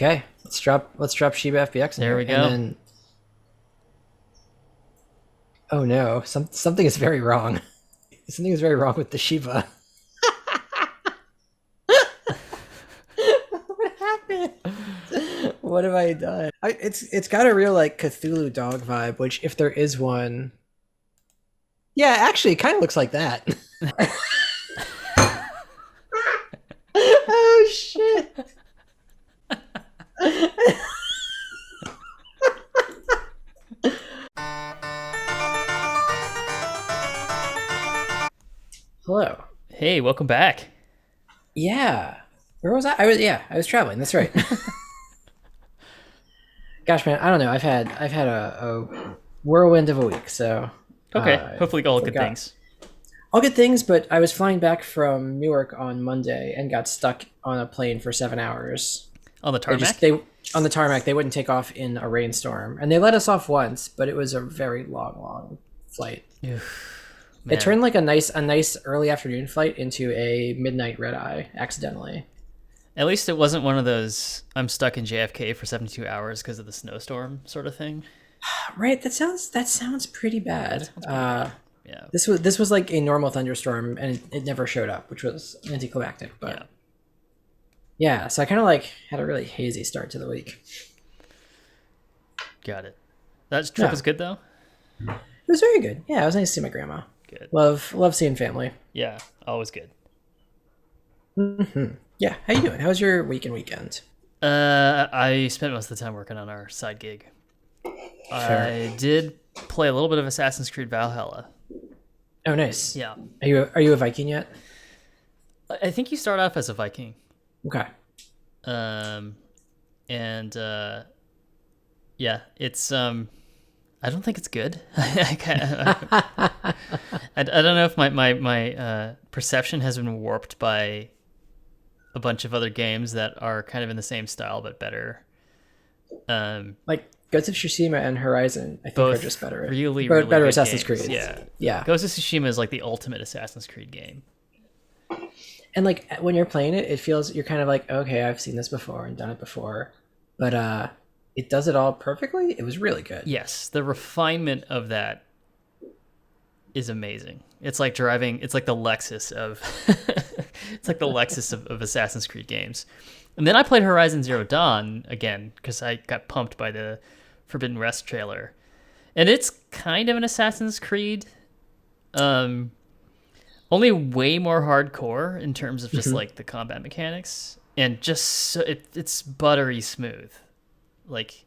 Okay, let's drop Shiba FBX in There here, we and go. then oh no, something is very wrong. Something is very wrong with the Shiba. What happened? What have I done? It's got a real like Cthulhu dog vibe, which if there is one, yeah, actually, it kind of looks like that. Oh shit! Hello. Hey, welcome back. Yeah. Where was I? I was traveling. That's right. Gosh, man, I don't know. I've had a whirlwind of a week, so Okay, I hopefully all good forgot things. all good things. But I was flying back from Newark on Monday and got stuck on a plane for 7 hours. On the tarmac? They on the tarmac. They wouldn't take off in a rainstorm, and they let us off once, but it was a very long flight. Man. It turned like a nice early afternoon flight into a midnight red eye accidentally. At least it wasn't one of those I'm stuck in JFK for 72 hours because of the snowstorm sort of thing. Right? That sounds pretty bad. Yeah. This was like a normal thunderstorm, and it never showed up, which was anticlimactic. Yeah. But yeah, so I kind of like had a really hazy start to the week. Got it. That trip Yeah. was good though? It was very good. Yeah, it was nice to see my grandma. Good. Love seeing family. Yeah, always good. Yeah, how you doing? How was your week and weekend? I spent most of the time working on our side gig. Fair. I did play a little bit of Assassin's Creed Valhalla. Oh, nice. Yeah. Are you a Viking yet? I think you start off as a Viking. Okay. Um, and yeah, it's I don't think it's good. I don't know if my perception has been warped by a bunch of other games that are kind of in the same style but better. Like Ghost of Tsushima and Horizon, I think are Both just better. really better good Assassin's games. Creed. Yeah, Yeah. Ghost of Tsushima is like the ultimate Assassin's Creed game. And like when you're playing it, it feels you're kind of like, okay, I've seen this before and done it before, but it does it all perfectly. It was really good. Yes, the refinement of that is amazing. It's like driving. It's like the Lexus of. It's like the Lexus of Assassin's Creed games. And then I played Horizon Zero Dawn again because I got pumped by the Forbidden West trailer, and it's kind of an Assassin's Creed, only way more hardcore in terms of just like the combat mechanics, and just it's buttery smooth, like.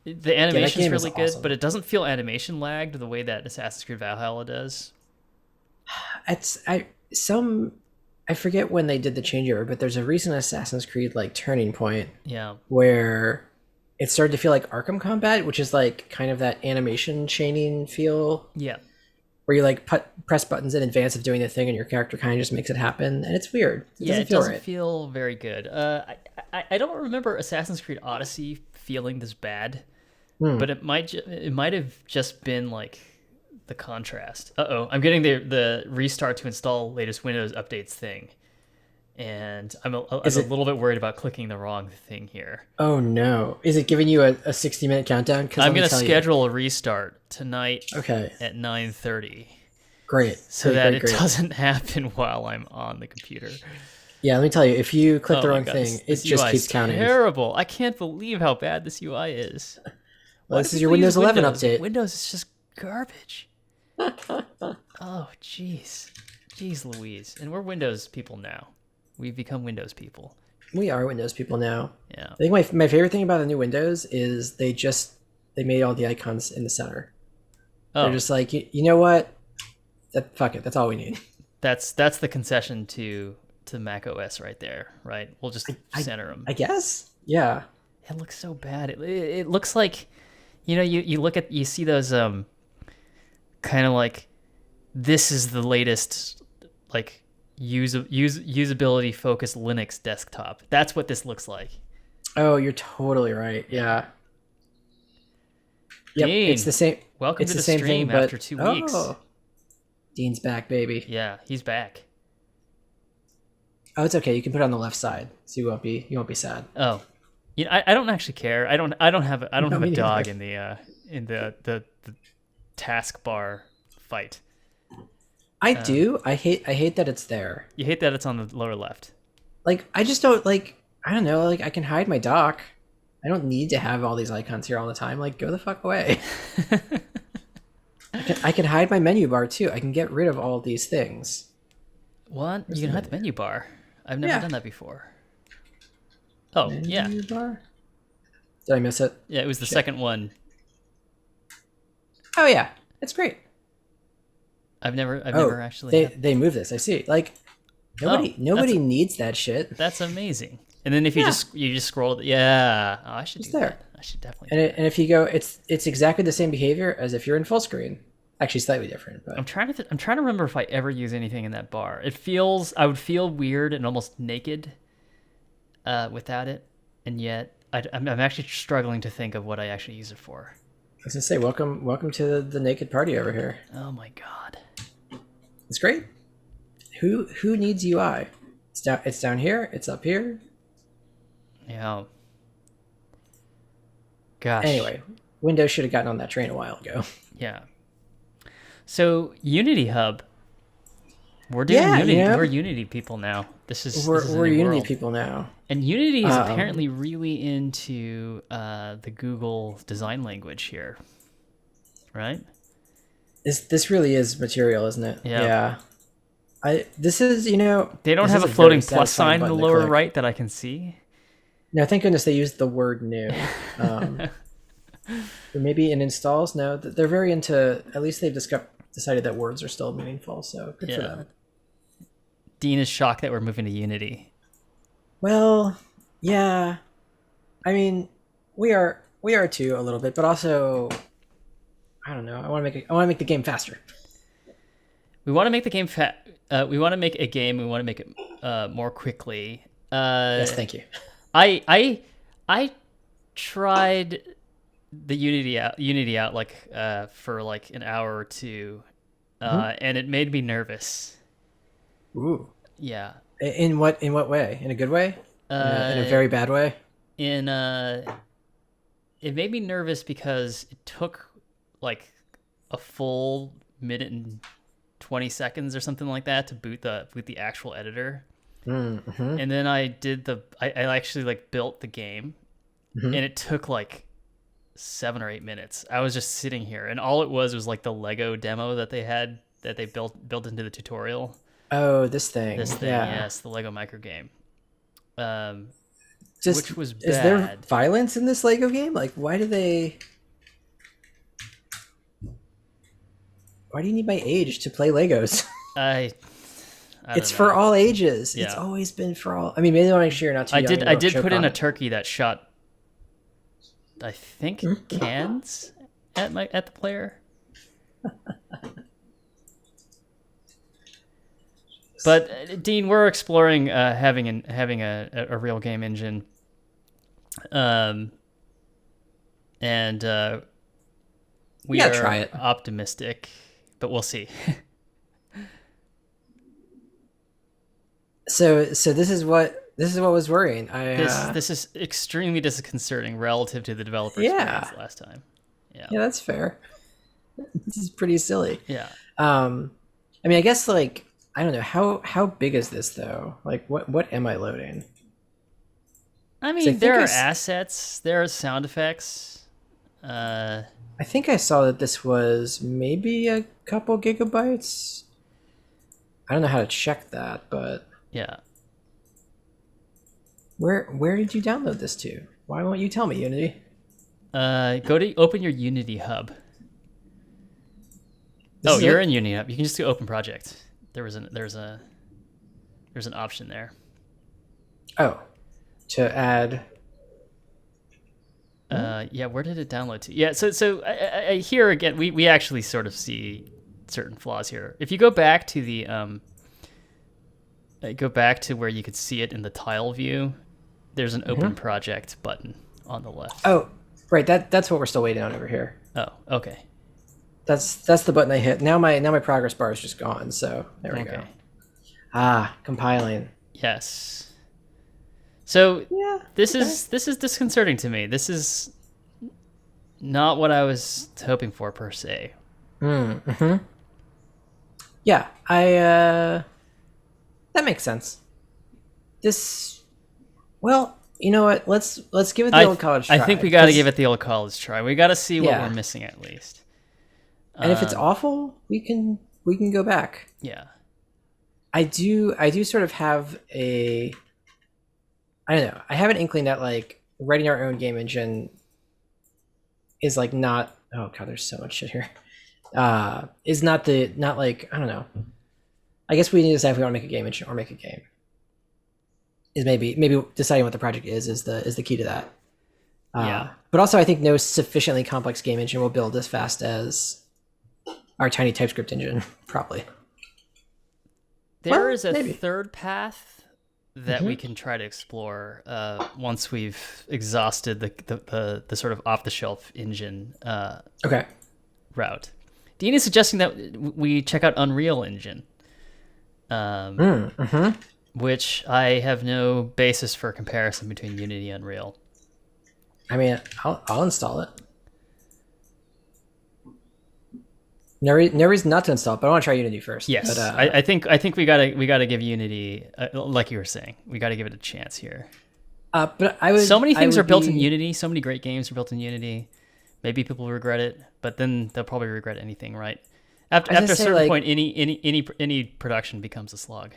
The animation's game is really good, awesome. but it doesn't feel animation lagged the way that Assassin's Creed Valhalla does. I forget when they did the changeover, but there's a recent Assassin's Creed like turning point Yeah. where it started to feel like Arkham Combat, which is like kind of that animation chaining feel Yeah. where you like press buttons in advance of doing the thing, and your character kind of just makes it happen, and it's weird. It Yeah, doesn't it feel doesn't right. feel very good. I don't remember Assassin's Creed Odyssey feeling this bad, but it might have just been like the contrast. I'm getting the restart to install latest Windows updates thing, and I'm a little bit worried about clicking the wrong thing here. Oh no! Is it giving you a 60-minute countdown? Because I'm gonna schedule a restart tonight Okay, at 9:30. great. So Great, that great, it great. doesn happen while I'm on the computer. Yeah, let me tell you, if you click Oh the my wrong God, thing, it this just UI keeps is counting. terrible. I can't believe how bad this UI is. Well, Why this do is your people Windows use 11 Windows? update. Windows is just garbage. Oh, jeez. Jeez Louise. And we're Windows people now. We've become Windows people. We are Windows people now. Yeah. I think my favorite thing about the new Windows is they made all the icons in the center. Oh, They're just like, you know what? Fuck it. That's all we need. that's the concession to Mac OS right there, right? We'll just center them. I guess. Yeah. It looks so bad. It looks like, you see those kind of like, this is the latest like usability focused Linux desktop. That's what this looks like. Oh, you're totally right. Yeah. Yep. Dean, It's the same. welcome It's to the the same stream thing, but after 2 weeks. Dean's back, baby. Yeah, he's back. Oh, it's okay. You can put it on the left side, so you won't be sad. Oh, I don't actually care. I don't No, have a me dog neither. in the taskbar fight. I do. I hate that it's there. You hate that it's on the lower left. Like I just don't like. I don't know. Like I can hide my dock. I don't need to have all these icons here all the time. Like go the fuck away. I can hide my menu bar too. I can get rid of all these things. What? Where's You the can hide the menu bar. I've never Yeah. done that before. Oh, yeah. Menu bar. Did I miss it? Yeah, it was the Shit. second one. Oh yeah, it's great. I've never Oh, actually they had. they move this. I see. Like nobody Oh, nobody needs that shit. that's amazing. And then if Yeah, you just scroll, yeah. Oh, I should it's do there. that. I should definitely And do and if you go, it's exactly the same behavior as if you're in full screen. Actually, slightly different, but I'm trying to remember if I ever use anything in that bar. I would feel weird and almost naked without it, and yet I'm actually struggling to think of what I actually use it for. I was gonna say, welcome to the naked party over here. Oh my god. It's great. Who needs UI? It's down here. It's up here. Yeah. Gosh. Anyway, Windows should have gotten on that train a while ago. Yeah. So Unity Hub, we're doing Yeah, Unity. you know? We're Unity people now. This is a We're new Unity world. people now. And Unity is Um, apparently really into the Google design language here, right? This really is material, isn't it? Yeah. Yeah. This is They don't this have is a very floating plus satisfying sign in the button to lower click. right that I can see. No, thank goodness they used the word new. Um, or maybe in installs. No, they're very into. At least they've decided that words are still meaningful. So good for Yeah. them. Dean is shocked that we're moving to Unity. Well, yeah. I mean, we are too a little bit, but also, I don't know. I want to make the game faster. We want to make the game we want to make a game. We want to make it more quickly. Yes, thank you. I tried the Unity out like for like an hour or two, and it made me nervous. Ooh. Yeah. In what way? In a good way? In a very bad way? In it made me nervous because it took like a full minute and 20 seconds or something like that to boot the actual editor. Mm-hmm. And then I actually like built the game, and it took like 7 or 8 minutes. I was just sitting here, and all it was like the Lego demo that they built into the tutorial. Oh, this thing. This thing, Yeah. yes, the Lego micro game. Just, Which was is there bad. violence in this Lego game? Like, why do you need my age to play Legos? I It's don't for know. all ages. It's Yeah. always been for all. I mean, maybe they want to make sure you're not too young. and I don't did choke put in on a it. turkey that shot, I think, cans at the player. But Dean, we're exploring having a real game engine, and we Yeah, are try it. optimistic, but we'll see. So this is what was worrying. This is extremely disconcerting relative to the developer Yeah. experience last time. Yeah. Yeah, that's fair. This is pretty silly. Yeah. I mean, I guess like I don't know how big is this though? Like, what am I loading? I I mean, think there I are s- assets, there are sound effects. I think I saw that this was maybe a couple gigabytes. I don't know how to check that, but Yeah. where did you download this to? Why won't you tell me, Unity? Go to open your Unity hub. This is You're it? in Unity hub. You can just do open project. There's an option there. Oh, to add. Yeah, where did it download to? Yeah, so I here again we actually sort of see certain flaws here. If you go back to the go back to where you could see it in the tile view, there's an open project button on the left. Oh, right. That's what we're still waiting on over here. Oh, okay. That's the button I hit. Now my progress bar is just gone. So there we go. Okay. Ah, compiling. Yes. So Yeah. this is disconcerting to me. This is not what I was hoping for per se. Yeah, that makes sense. This, well, you know what? Let's give it the old college try. I think we got to give it the old college try. We got to see what Yeah. we're missing at least. And if it's awful, we can go back. Yeah. I do sort of have a, I don't know. I have an inkling that like writing our own game engine is like not, oh god, there's so much shit here. Is not like, I don't know. I guess we need to decide if we want to make a game engine or make a game. Is maybe deciding what the project is the key to that. Yeah. But also I think no sufficiently complex game engine will build as fast as our tiny TypeScript engine, probably. There Well, is a maybe. third path that we can try to explore once we've exhausted the sort of off-the-shelf engine Okay. route. Dean is suggesting that we check out Unreal Engine, which I have no basis for comparison between Unity and Unreal. I mean, I'll install it. No reason not to install it, but I want to try Unity first. Yes, But, I think we gotta give Unity, like you were saying, we gotta give it a chance here. but I was So many things are built in Unity. So many great games are built in Unity. Maybe people will regret it, but then they'll probably regret anything, right? After a certain like, point, any production becomes a slog.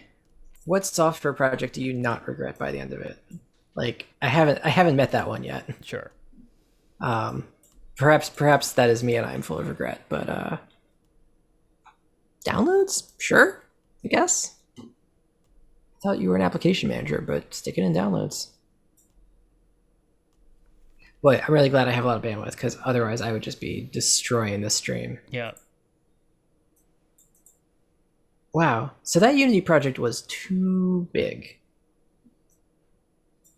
What software project do you not regret by the end of it? Like I haven't met that one yet. Sure. Perhaps that is me and I am full of regret. But downloads, sure, I guess. I thought you were an application manager, but stick it in downloads. Boy, I'm really glad I have a lot of bandwidth because otherwise I would just be destroying this stream. Yeah. Wow. So that Unity project was too big.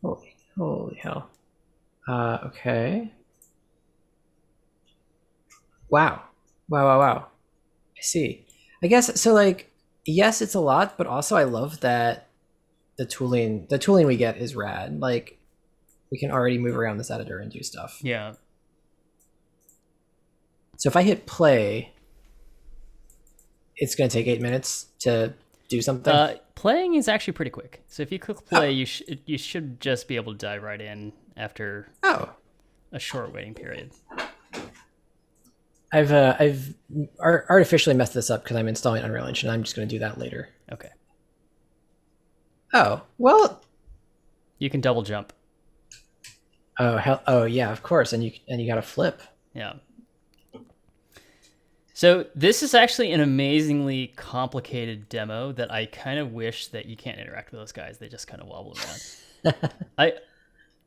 Holy hell. Okay. Wow. Wow. I see. I guess so. Like, yes, it's a lot, but also I love that the tooling we get is rad. Like, we can already move around this editor and do stuff. Yeah. So if I hit play, it's going to take 8 minutes to do something. Playing is actually pretty quick. So if you click play, you should just be able to dive right in after a short waiting period. I've artificially messed this up because I'm installing Unreal Engine. I'm just going to do that later. Okay. Oh, well. You can double jump. Oh, hell. Oh, yeah, of course. And you got to flip. Yeah. So this is actually an amazingly complicated demo that I kind of wish that you can't interact with those guys. They just kind of wobble around.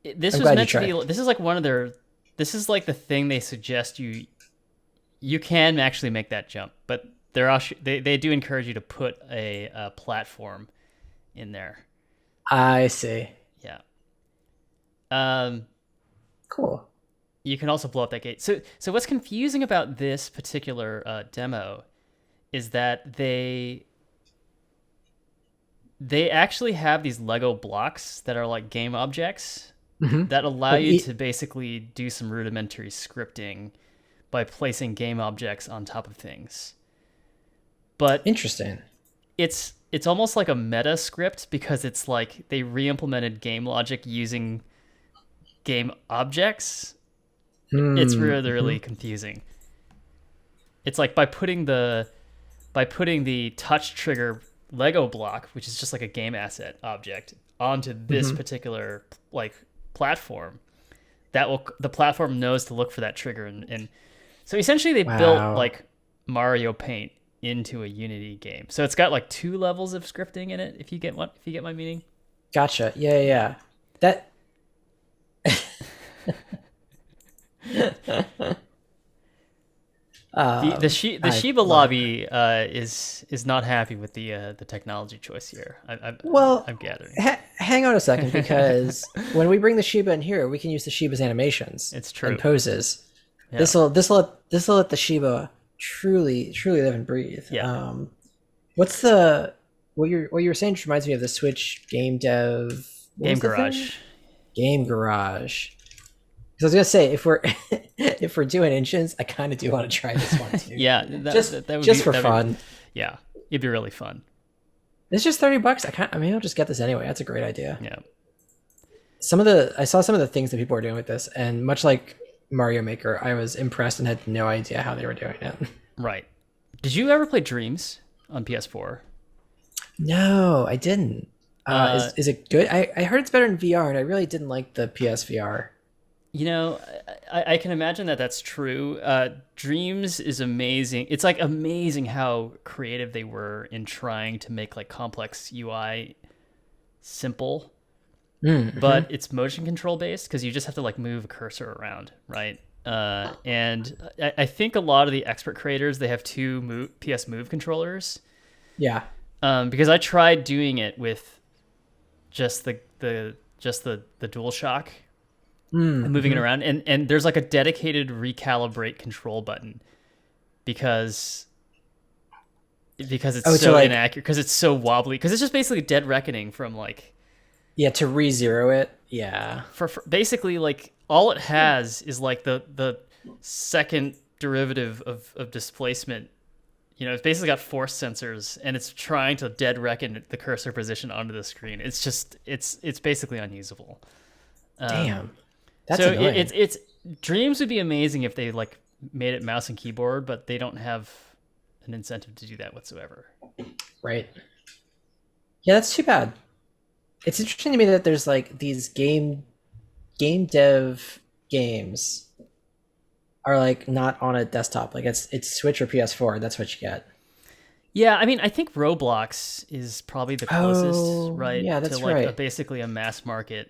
This was meant to be. This is like one of their. This is like the thing they suggest you can actually make that jump, but they do encourage you to put a platform in there. I see. Yeah. Cool. You can also blow up that gate. So what's confusing about this particular demo is that they actually have these Lego blocks that are like game objects that allow you to basically do some rudimentary scripting by placing game objects on top of things. But interesting. It's almost like a meta script because it's like they re-implemented game logic using game objects. It's really confusing. It's like by putting the touch trigger Lego block, which is just like a game asset object, onto this particular like platform, the platform knows to look for that trigger, and so essentially they built like Mario Paint into a Unity game. So it's got like 2 levels of scripting in it. If you get my meaning. Gotcha. Yeah. That. The Shiba lobby is not happy with the technology choice here. I'm gathering. Hang on a second, because when we bring the Shiba in here, we can use the Shiba's animations. It's true. And poses. Yeah. This will let the Shiba truly live and breathe. Yeah. What's the what you were saying just reminds me of the Switch game dev. Game Garage. Game Garage. Because I was gonna say, if we're if we're doing engines, I kind of do want to try this one too. Yeah, just for fun. Yeah, it'd be really fun. It's just $30. I mean, I'll just get this anyway. That's a great idea. Yeah. I saw some of the things that people were doing with this, and much like Mario Maker, I was impressed and had no idea how they were doing it. Right. Did you ever play Dreams on PS4? No, I didn't. Is it good? I heard it's better in VR, and I really didn't like the PSVR. You know, I can imagine that that's true. Dreams is amazing. It's like amazing how creative they were in trying to make like complex UI simple. Mm-hmm. But it's motion control based because you just have to like move a cursor around, right? And I think a lot of the expert creators, they have two PS Move controllers. Yeah. Because I tried doing it with just the DualShock, and moving it around, and there's like a dedicated recalibrate control button because it's so inaccurate, because it's so wobbly, because it's just basically Dead Reckoning from like. Yeah, to re-zero it. Yeah. For basically, like, all it has is like the second derivative of displacement. You know, it's basically got force sensors, and it's trying to dead reckon the cursor position onto the screen. It's just it's basically unusable. Damn. That's so annoying. It's Dreams would be amazing if they like made it mouse and keyboard, but they don't have an incentive to do that whatsoever. Right. Yeah, that's too bad. It's interesting to me that there's like these game dev games are like not on a desktop. Like it's Switch or PS4. That's what you get. Yeah, I mean, I think Roblox is probably the closest, right? Yeah, that's to like right. Basically a mass market.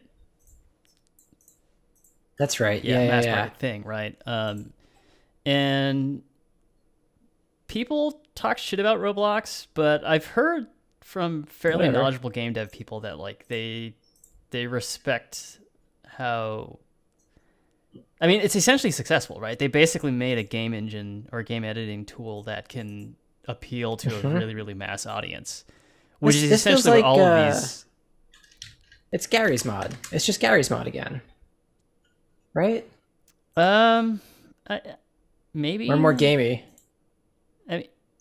That's right. Mass market thing, right? And people talk shit about Roblox, but I've heard from fairly knowledgeable game dev people that like they respect how. I mean, it's essentially successful, right? They basically made a game engine or a game editing tool that can appeal to a really, really mass audience, which is essentially like, what all of these. It's Gary's mod. It's just Gary's mod again, right? Maybe or more gamey.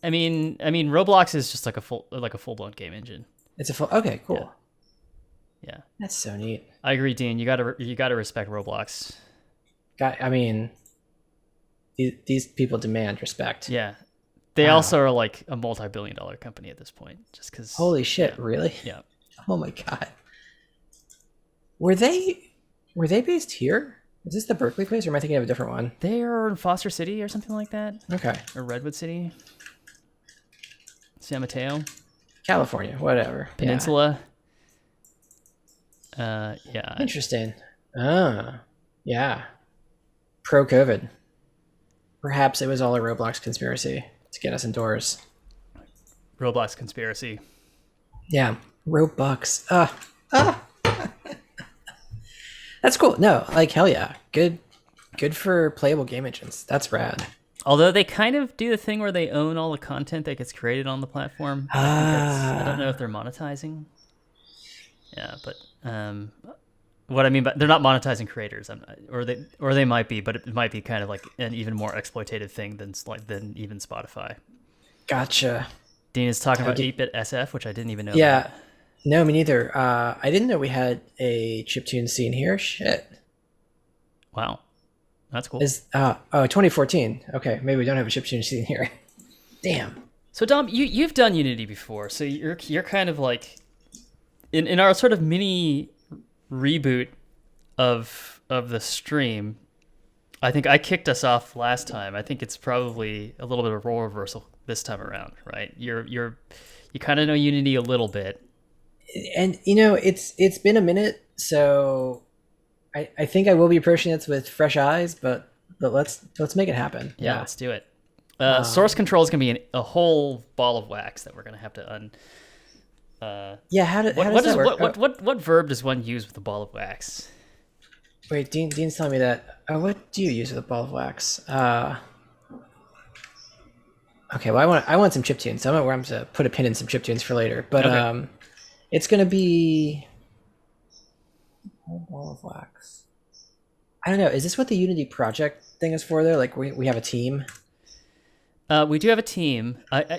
I mean, Roblox is just like a full-blown game engine. It's a full. Okay, cool. Yeah, that's so neat. I agree, Dean. You gotta respect Roblox. I mean, these people demand respect. Yeah, they also are like a multi-billion-dollar company at this point, just because. Holy shit! Really? Yeah. Oh my god. Were they based here? Is this the Berkeley place, or am I thinking of a different one? They are in Foster City or something like that. Okay. Or Redwood City. San Mateo. California, whatever. Peninsula. Yeah. Interesting. Yeah. Pro-COVID. Perhaps it was all a Roblox conspiracy to get us indoors. Roblox conspiracy. Yeah. Robux. That's cool. No, like hell yeah. Good for playable game engines. That's rad. Although they kind of do the thing where they own all the content that gets created on the platform. I don't know if they're monetizing. Yeah, but what I mean by they're not monetizing creators, or they might be, but it might be kind of like an even more exploitative thing than even Spotify. Gotcha. Dean is talking about 8-bit SF, which I didn't even know. Yeah, about. No, me neither. I didn't know we had a chiptune scene here. Shit. Wow. That's cool. 2014. Okay, maybe we don't have a chiptune scene here. Damn. So Dom, you've done Unity before, so you're kind of like in our sort of mini reboot of the stream. I think I kicked us off last time. I think it's probably a little bit of a role reversal this time around, right? You kind of know Unity a little bit, and it's been a minute, so. I think I will be approaching it with fresh eyes, but let's make it happen. Yeah, let's do it. Source control is going to be a whole ball of wax that we're going to have to un. Yeah, how does that work? What verb does one use with a ball of wax? Wait, Dean's telling me that. What do you use with a ball of wax? Okay, well, I want some chiptunes. So I'm going to put a pin in some chiptunes for later. But Okay. it's going to be ball of wax. I don't know. Is this what the Unity project thing is for? There, like we have a team. We do have a team.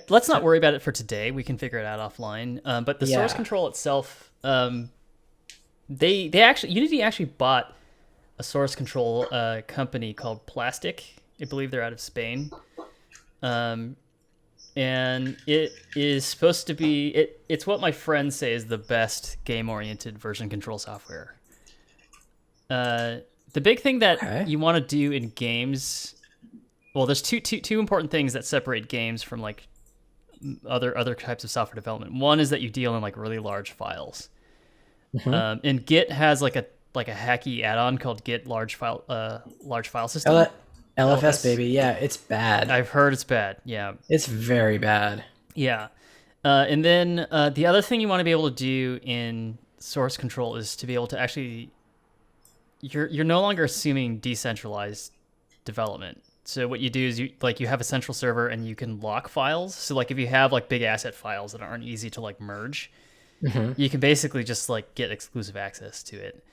Let's not worry about it for today. We can figure it out offline. But the source Yeah. control itself, they actually Unity actually bought a source control company called Plastic. I believe they're out of Spain. And it is supposed to be it's what my friends say is the best game-oriented version control software. The big thing that you want to do in games, well, there's two important things that separate games from like other types of software development. One is that you deal in like really large files. And Git has like a hacky add-on called Git large file system. LFS, baby. Yeah, it's bad. I've heard it's bad. Yeah, it's very bad. Yeah. And then the other thing you want to be able to do in source control is to be able to actually you're no longer assuming decentralized development. So what you do is you have a central server and you can lock files. So like if you have like big asset files that aren't easy to like merge, you can basically just like get exclusive access to it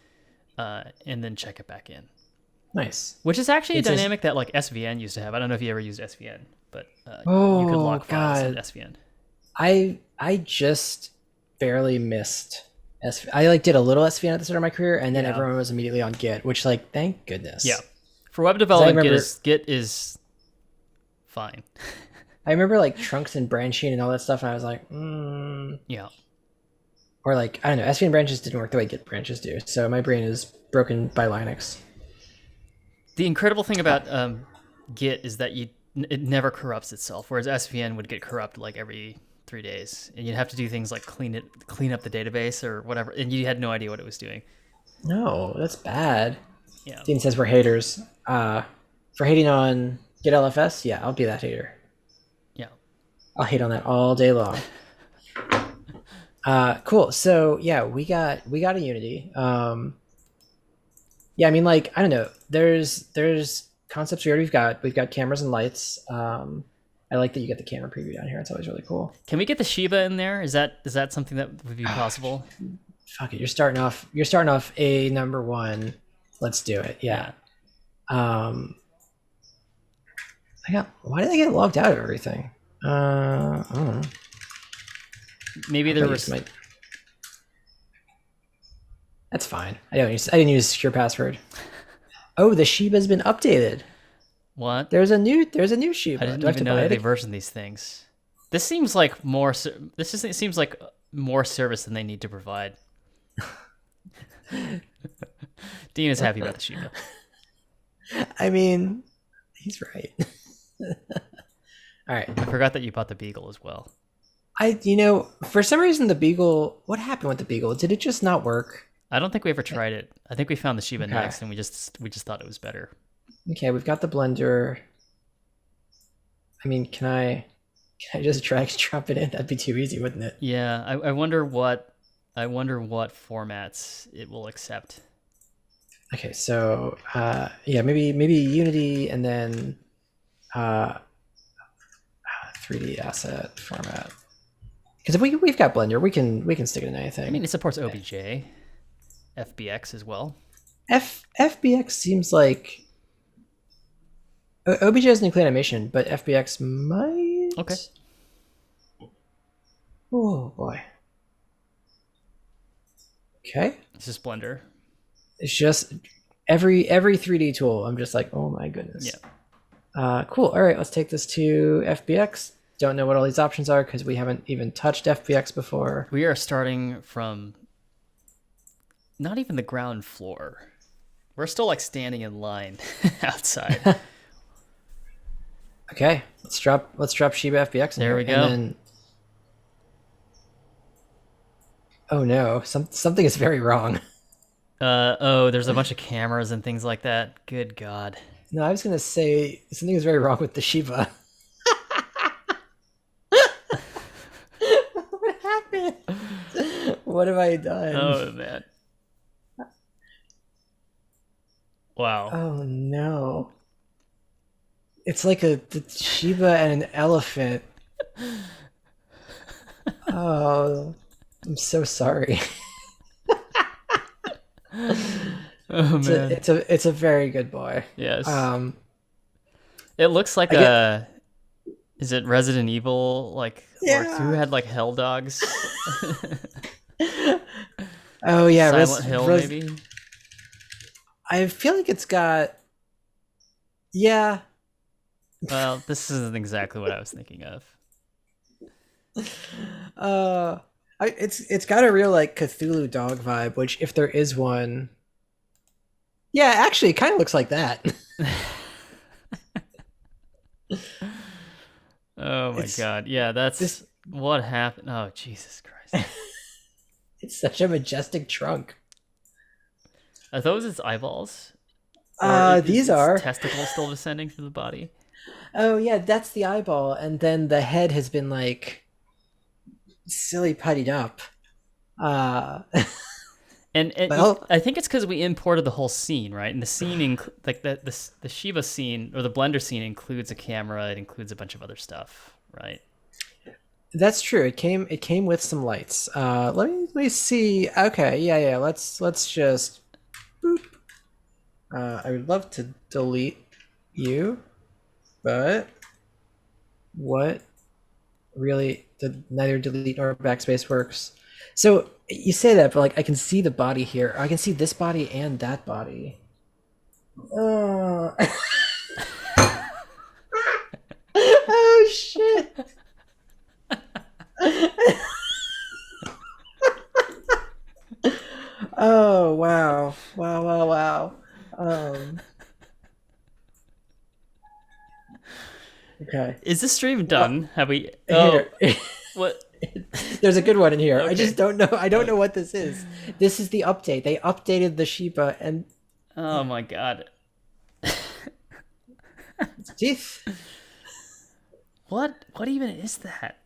and then check it back in. Nice. Which is actually a dynamic that like SVN used to have. I don't know if you ever used SVN, but you could lock files in SVN. I just barely missed SVN. I like did a little SVN at the start of my career, and then everyone was immediately on Git, which like thank goodness. Yeah. For web development, Git is fine. I remember like trunks and branching and all that stuff, and I was like, yeah. Or like I don't know, SVN branches didn't work the way Git branches do, so my brain is broken by Linux. The incredible thing about Git is that it never corrupts itself, whereas SVN would get corrupt like every 3 days, and you'd have to do things like clean up the database or whatever, and you had no idea what it was doing. No, that's bad. Yeah. Dean says we're haters. For hating on Git LFS, yeah, I'll be that hater. Yeah. I'll hate on that all day long. Cool. So yeah, we got a Unity. Yeah, I mean, like I don't know. There's concepts we've got cameras and lights. I like that you get the camera preview down here. It's always really cool. Can we get the Shiba in there? Is that something that would be possible? Fuck it. You're starting off a number one. Let's do it. Yeah. Why did I get logged out of everything? I don't know. Maybe there was. That's fine. I didn't use a secure password. Oh, the Shiba's been updated. What? There's a new Shiba. I didn't even know that they version these things. This seems like more. It seems like more service than they need to provide. Dean is happy about the Shiba. I mean, he's right. All right. I forgot that you bought the Beagle as well. For some reason the Beagle. What happened with the Beagle? Did it just not work? I don't think we ever tried it. I think we found the Shiba next, and we just thought it was better. Okay, we've got the blender. I mean, can I just drag and drop it in? That'd be too easy, wouldn't it? Yeah, I wonder what formats it will accept. Okay, so yeah, maybe Unity and then 3D asset format. Because if we've got Blender, we can stick it in anything. I mean, it supports OBJ, FBX as well. FBX seems like OBJ has nuclear animation, but FBX might. Okay. Oh boy. Okay. It's just Blender. It's just every 3D tool. I'm just like, oh my goodness. Yeah. Cool. All right, let's take this to FBX. Don't know what all these options are because we haven't even touched FBX before. We are starting from not even the ground floor. We're still like standing in line outside. Okay, let's drop Shiba FBX. There we go. And then... Oh no, something is very wrong. There's a bunch of cameras and things like that. Good God. No, I was gonna say something is very wrong with the Shiba. What happened? What have I done? Oh man. Wow. Oh no. It's like the Shiba and an elephant. Oh, I'm so sorry. Oh man. It's a very good boy. Yes. Um, It looks like I get a. Is it Resident Evil? Like, or who yeah. had like Hell Dogs? Oh yeah, Silent Hill, maybe. I feel like it's got yeah. Well, this isn't exactly what I was thinking of. Uh, it's got a real like Cthulhu dog vibe, which if there is one, yeah, actually, it kind of looks like that. Oh my It's god. Yeah, that's this. what happened. Oh, Jesus Christ. It's such a majestic trunk. Are those its eyeballs? Or is These its are. testicle still descending through the body? Oh yeah, that's the eyeball, and then the head has been like silly puttied up. Uh, And well, I think it's because we imported the whole scene, right? And the scene, like the Shiva scene or the Blender scene includes a camera. It includes a bunch of other stuff, right? that's true. It came with some lights. Let me see. Okay, yeah, yeah. Let's just. Boop. I would love to delete you, but what really the neither delete nor backspace works. So you say that, but like I can see the body here. I can see this body and that body. Oh, oh shit. Oh wow. Wow, wow, wow. Um okay. Is this stream Well, done? Have we? Oh, here. what? There's a good one in here. I Okay. just don't know. I don't know what this is. This is the update. They updated the Sheba and Oh my god. its teeth. What? What even is that?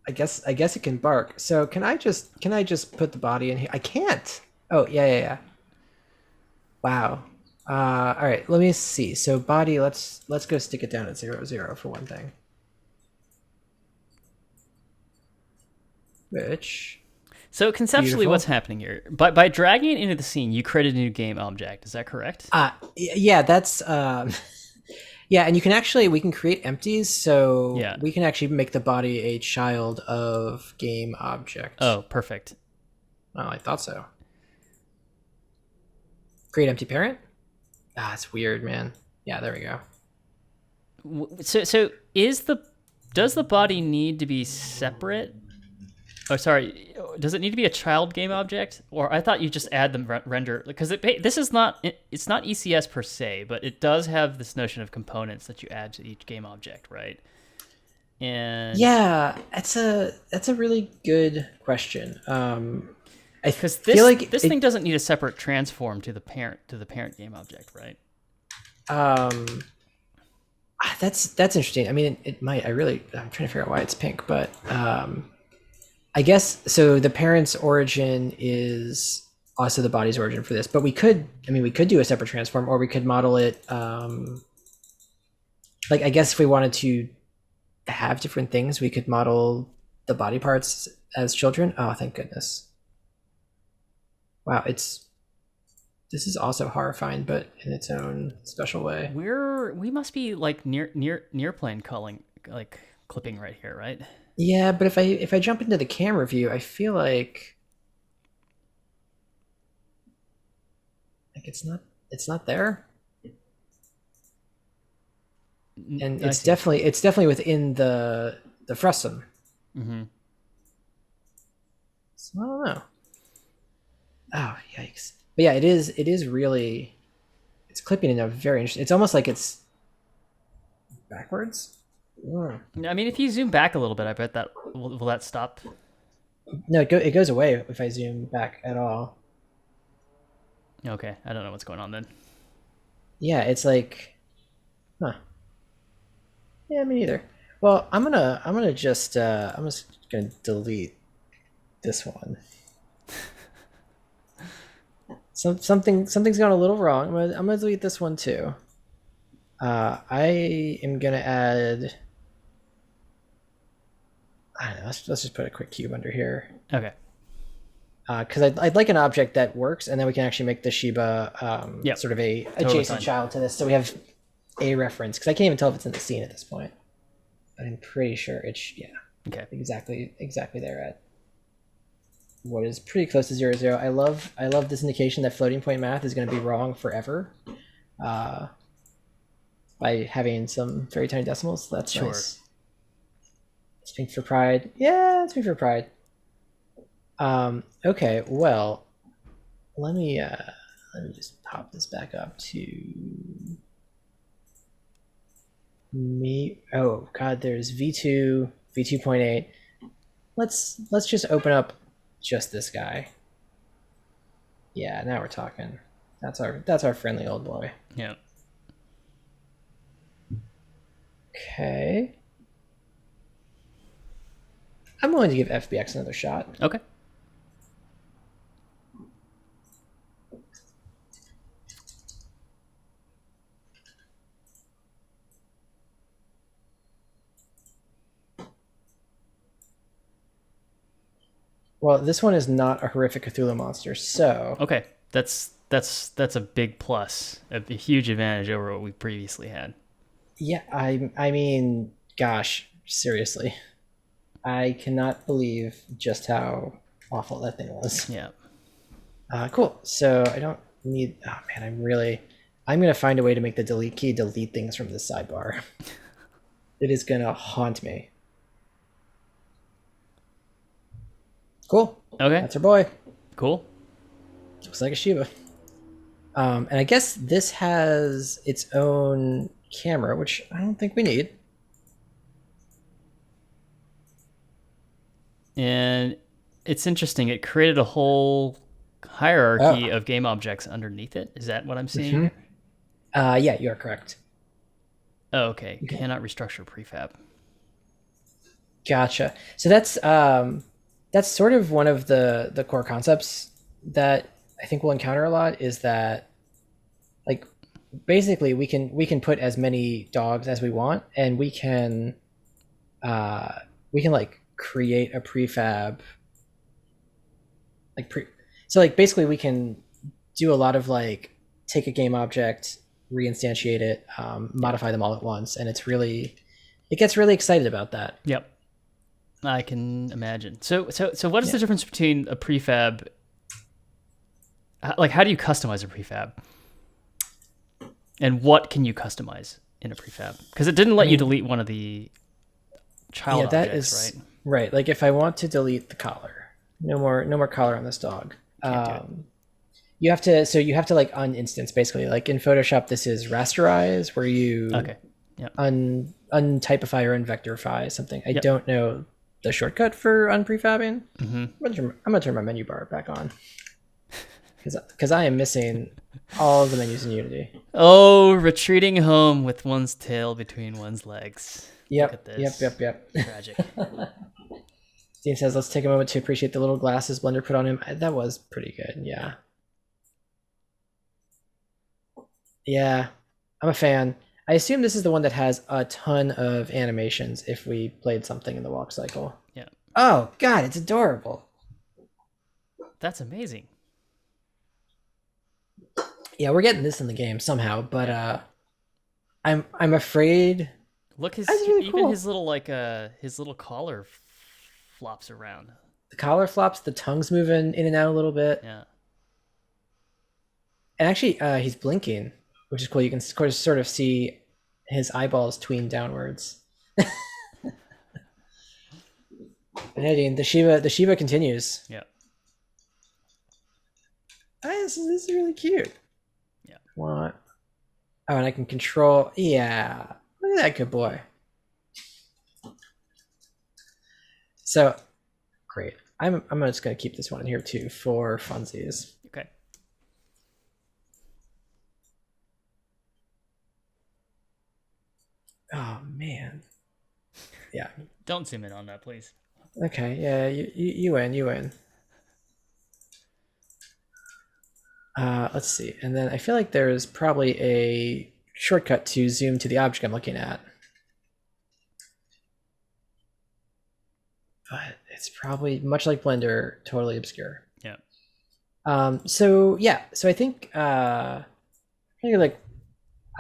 I guess it can bark. So can I just put the body in here? I can't. Oh yeah, yeah, yeah. Wow. All right. Let me see. So body. Let's go stick it down at 0, 0 for one thing. Which So conceptually, beautiful. what's happening here? By dragging it into the scene, you created a new game object. Is that correct? Yeah. That's yeah. And you can actually we can create empties, so Yeah. we can actually make the body a child of game object. Oh, perfect. Oh, I thought so. Create empty parent. It's weird, man. Yeah, there we go. So does the body need to be separate? Oh, sorry. Does it need to be a child game object, or I thought you just add the render because this is not it's not ECS per se, but it does have this notion of components that you add to each game object, right? And Yeah, that's a really good question. I because feel like this thing doesn't need a separate transform to the parent game object, right? um that's interesting. I mean, it might. I'm trying to figure out why it's pink, but I guess so. The parent's origin is also the body's origin for this, but we could do a separate transform, or we could model it. Like I guess if we wanted to have different things, we could model the body parts as children. Oh, thank goodness! Wow, this is also horrifying, but in its own special way. We must be like near plane calling like clipping right here, right? Yeah, but if I jump into the camera view, I feel like it's not there, and I see. it's definitely within the frustum. Mm-hmm. So I don't know. Oh yikes! But yeah, it is really it's clipping in a very interesting. It's almost like it's backwards. Mm. I mean, if you zoom back a little bit, I bet that will that stop. No, it goes away if I zoom back at all. Okay, I don't know what's going on then. Yeah, it's like, huh? Yeah, me neither. Well, I'm just gonna delete this one. Something's gone a little wrong. I'm gonna delete this one too. I am gonna add. I don't know. Let's just put a quick cube under here. Okay. Because I'd like an object that works, and then we can actually make the Shiba sort of a adjacent child to this, so we have a reference. Because I can't even tell if it's in the scene at this point. But I'm pretty sure it's Okay. exactly there at what is pretty close to 0, 0. I love this indication that floating point math is going to be wrong forever, by having some very tiny decimals. That's sure. Nice. Speak for pride. Yeah, speak for pride. Okay, well, let me just pop this back up to me. Oh God, there's V2, V2.8. Let's just open up just this guy. Yeah, now we're talking. That's our friendly old boy. Yeah. Okay. I'm willing to give FBX another shot. Okay. Well, this one is not a horrific Cthulhu monster, so Okay. That's a big plus, a huge advantage over what we previously had. yeah, I mean, gosh, seriously, I cannot believe just how awful that thing was. Yeah. Cool. So I don't need. Oh man, I'm gonna find a way to make the delete key delete things from the sidebar. It is gonna haunt me. Cool. Okay. That's our boy. Cool. Looks like a Shiba. And I guess this has its own camera, which I don't think we need. And it's interesting. It created a whole hierarchy of game objects underneath it. Is that what I'm seeing? Mm-hmm. Yeah, you are correct. Oh, okay. Cannot restructure prefab. Gotcha. So that's sort of one of the core concepts that I think we'll encounter a lot, is that like basically we can put as many dogs as we want, and we can like create a prefab so like basically we can do a lot of like take a game object, reinstantiate it, modify them all at once, and it gets really excited about that. Yep. I can imagine. So what is the difference between a prefab? Like, how do you customize a prefab? And what can you customize in a prefab? Because it didn't let you delete one of the child objects, right? Right. Like if I want to delete the collar, no more collar on this dog. You have to like uninstance basically. Like in Photoshop, this is rasterize, where you untypify or unvectorify something. I don't know the shortcut for unprefabbing. Mm-hmm. I'm gonna turn my menu bar back on because I am missing all of the menus in Unity. Oh, retreating home with one's tail between one's legs. Yep. Look at this. Yep. Tragic. Dean says, "Let's take a moment to appreciate the little glasses Blender put on him." That was pretty good. Yeah. Yeah, I'm a fan. I assume this is the one that has a ton of animations if we played something in the walk cycle. Yeah. Oh God, it's adorable. That's amazing. Yeah, we're getting this in the game somehow, but I'm afraid. Look, really cool. his little his little collar flops around. The collar flops, the tongue's moving in and out a little bit. Yeah. And actually, he's blinking, which is cool. You can sort of see his eyeballs tween downwards. And Eddie, the Shiva continues. Yeah. This is really cute. Yeah. What? Oh, and I can control. Yeah. Look at that good boy. So great. I'm just gonna keep this one in here too for funsies. Okay. Oh man. Yeah. Don't zoom in on that, please. Okay. Yeah. You win. You win. Let's see. And then I feel like there's probably a shortcut to zoom to the object I'm looking at. But it's probably, much like Blender, totally obscure. Yeah. So I think like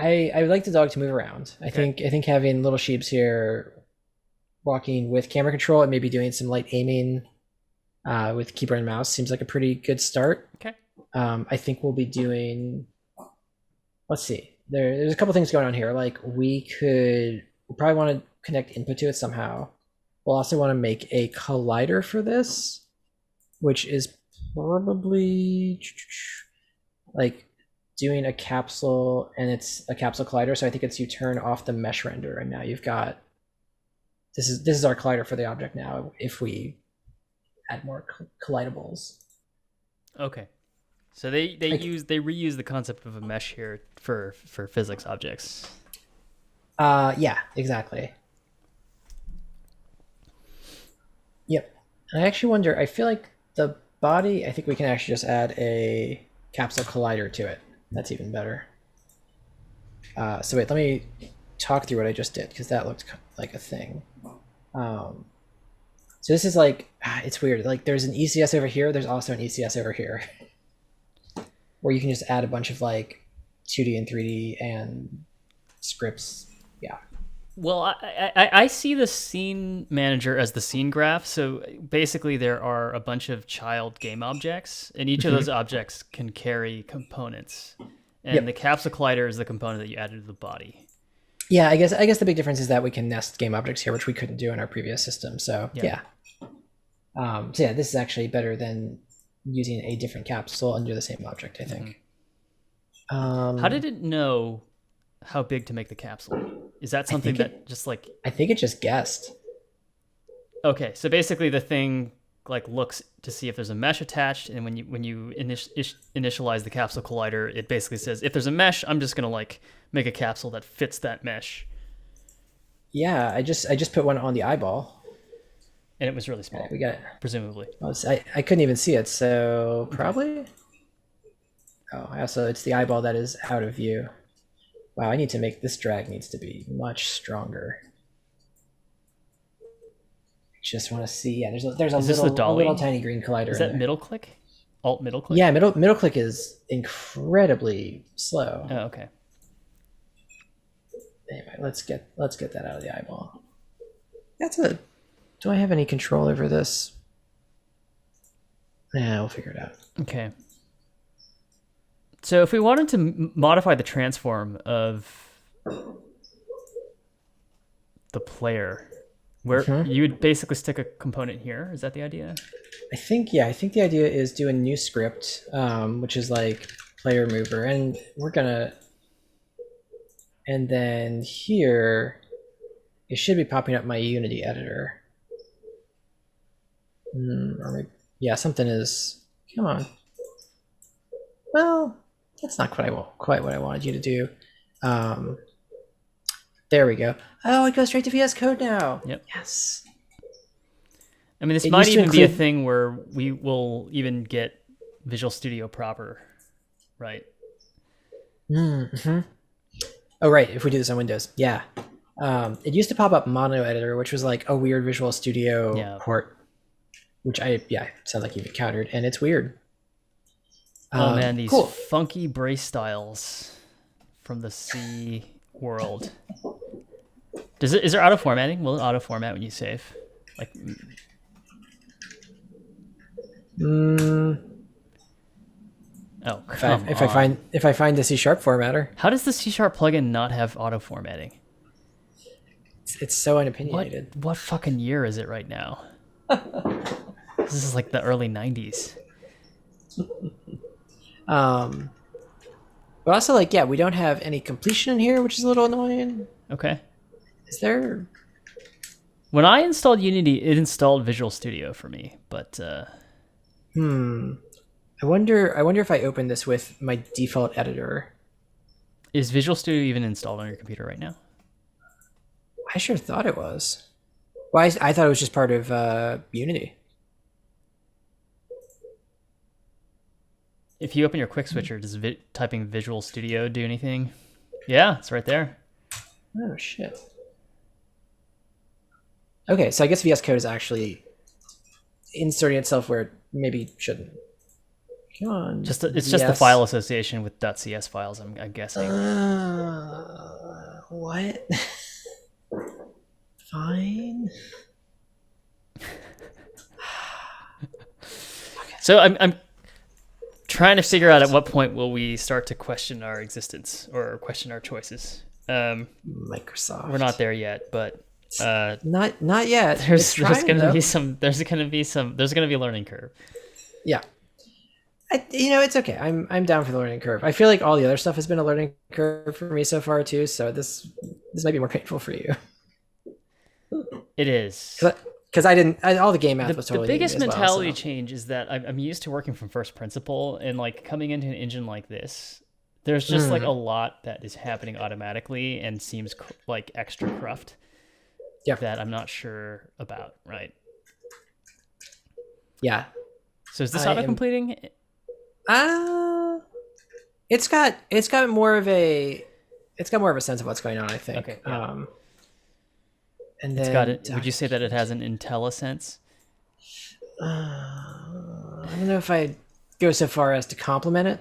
I would like the dog to move around. I think having little sheeps here walking with camera control and maybe doing some light aiming with keyboard and mouse seems like a pretty good start. Okay. I think we'll be doing, let's see, there's a couple things going on here. Like we'll probably want to connect input to it somehow. We'll also want to make a collider for this, which is probably like doing a capsule, and it's a capsule collider. So I think it's you turn off the mesh render, and now you've got this is our collider for the object now. If we add more collidables. Okay. So they reuse the concept of a mesh here for physics objects. Yeah, exactly. Yep. I actually wonder, I feel like the body, I think we can actually just add a capsule collider to it. That's even better. So wait, let me talk through what I just did, because that looked like a thing. So this is like, it's weird. Like there's an ECS over here, there's also an ECS over here. Where you can just add a bunch of like 2D and 3D and scripts. Yeah. Well, I see the scene manager as the scene graph. So basically there are a bunch of child game objects, and each of those objects can carry components. And the capsule collider is the component that you added to the body. Yeah, I guess the big difference is that we can nest game objects here, which we couldn't do in our previous system. So yeah. So yeah, this is actually better than using a different capsule under the same object, I think. How did it know how big to make the capsule? Is that something that just like... I think it just guessed. Okay, so basically the thing like looks to see if there's a mesh attached, and when you initialize the capsule collider, it basically says, if there's a mesh, I'm just gonna like make a capsule that fits that mesh. Yeah, I just put one on the eyeball. And it was really small. We got it. Presumably. I couldn't even see it, so probably. Oh, also it's the eyeball that is out of view. Wow, I need to make this drag needs to be much stronger. Just want to see. Yeah, there's a little tiny green collider. Is that middle click? Alt middle click? Yeah, middle click is incredibly slow. Oh, okay. Anyway, let's get that out of the eyeball. Do I have any control over this? Yeah, we'll figure it out. Okay. So if we wanted to modify the transform of the player, where you would basically stick a component here, is that the idea? I think the idea is do a new script, which is like player mover, and and then here it should be popping up my Unity editor. Or maybe, yeah, something is. Come on. Well, that's not quite what I wanted you to do. There we go. Oh, it goes straight to VS Code now. Yep. Yes. I mean, this might even be a thing where we will even get Visual Studio proper, right? Mm-hmm. Oh, right. If we do this on Windows, yeah. It used to pop up Mono Editor, which was like a weird Visual Studio port. Which sounds like you've encountered, and it's weird. Oh man, these funky brace styles from the C world. Is there auto formatting? Will it auto format when you save? Like, oh, if I find the C# formatter. How does the C# plugin not have auto formatting? It's so unopinionated. What fucking year is it right now? This is like the early 90s. But also, like, yeah, we don't have any completion in here, which is a little annoying. Okay. Is there? When I installed Unity, it installed Visual Studio for me, but I wonder if I open this with my default editor. Is Visual Studio even installed on your computer right now? I sure thought it was. Well, I thought it was just part of Unity. If you open your quick switcher, does typing Visual Studio do anything? Yeah, it's right there. Oh shit. Okay, so I guess VS Code is actually inserting itself where it maybe shouldn't. Come on. It's just the file association with .cs files. I'm guessing. What? Fine. So I'm trying to figure out at what point will we start to question our existence or question our choices. Microsoft. We're not there yet, but not yet. There's gonna be a learning curve. Yeah. It's okay. I'm down for the learning curve. I feel like all the other stuff has been a learning curve for me so far too. So this might be more painful for you. It is because all the game math was totally the biggest mentality well, so. change is that I'm used to working from first principle, and like coming into an engine like this, there's just like a lot that is happening automatically and seems like extra cruft. Yeah. That I'm not sure about. Right. Yeah. So is this auto completing? It's got more of a sense of what's going on, I think. Okay. Yeah. And it's then got it. Would you say that it has an IntelliSense? I don't know if I go so far as to compliment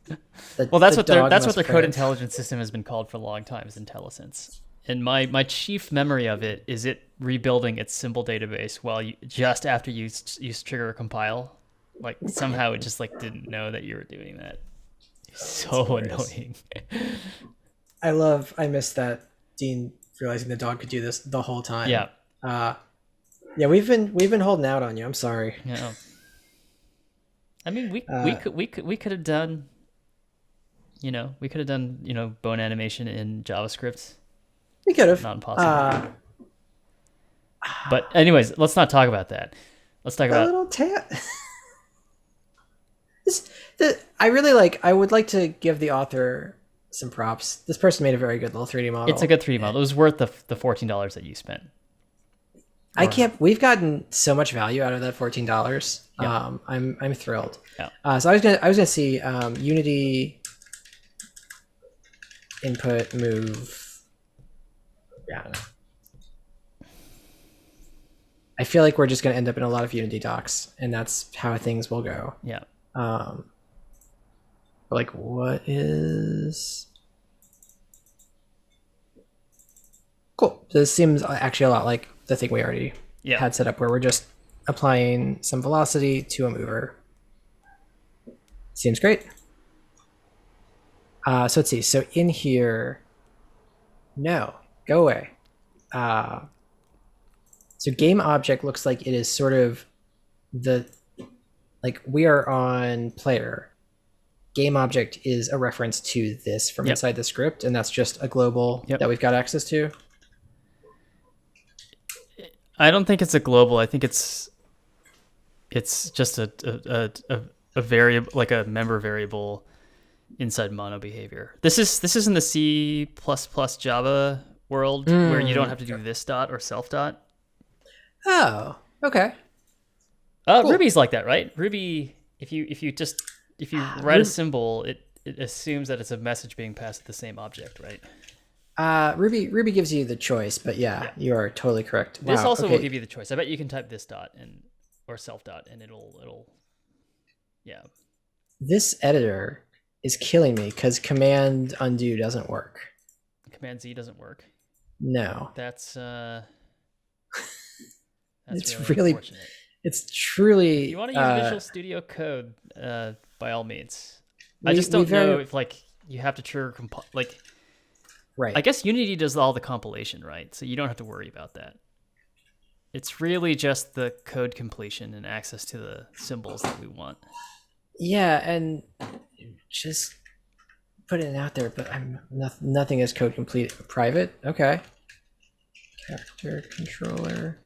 it. That's what their code intelligence system has been called for a long time, is IntelliSense. And my chief memory of it is it rebuilding its symbol database just after you trigger a compile. Like somehow it just like didn't know that you were doing that. It's so annoying. I miss that Dean realizing the dog could do this the whole time. Yeah. Yeah, we've been holding out on you. I'm sorry. Yeah. I mean, we could have done, bone animation in JavaScript. We could have. Not impossible. But anyways, let's not talk about that. Let's talk about little I would like to give the author some props. This person made a very good little 3D model. It's a good 3D model. It was worth the $14 that you spent. We've gotten so much value out of that $14. Yeah. I'm thrilled. Yeah. So I was gonna see Unity input move. Yeah. I don't know. I feel like we're just gonna end up in a lot of Unity docs, and that's how things will go. Yeah. Like what is cool? So this seems actually a lot like the thing we already had set up, where we're just applying some velocity to a mover. Seems great. So let's see. So in here, no, go away. So game object looks like it is sort of we are on player. Game object is a reference to this from inside the script, and that's just a global that we've got access to. I don't think it's a global. I think it's just a variable, like a member variable inside mono behavior. This is in the C++ Java world where you don't have to do this dot or self dot. Oh, okay. Cool. Ruby's like that, right? Ruby, if you write a symbol, it assumes that it's a message being passed to the same object, right? Ruby gives you the choice, but you are totally correct. This also will give you the choice. I bet you can type this dot or self dot, and it'll. This editor is killing me because command undo doesn't work. Command Z doesn't work. No. That's it's really unfortunate. It's truly. If you want to use Visual Studio Code, by all means. I just don't know if you have to trigger Right. I guess Unity does all the compilation, right? So you don't have to worry about that. It's really just the code completion and access to the symbols that we want. Yeah, and just putting it out there, but nothing is code complete private. Okay. Character controller.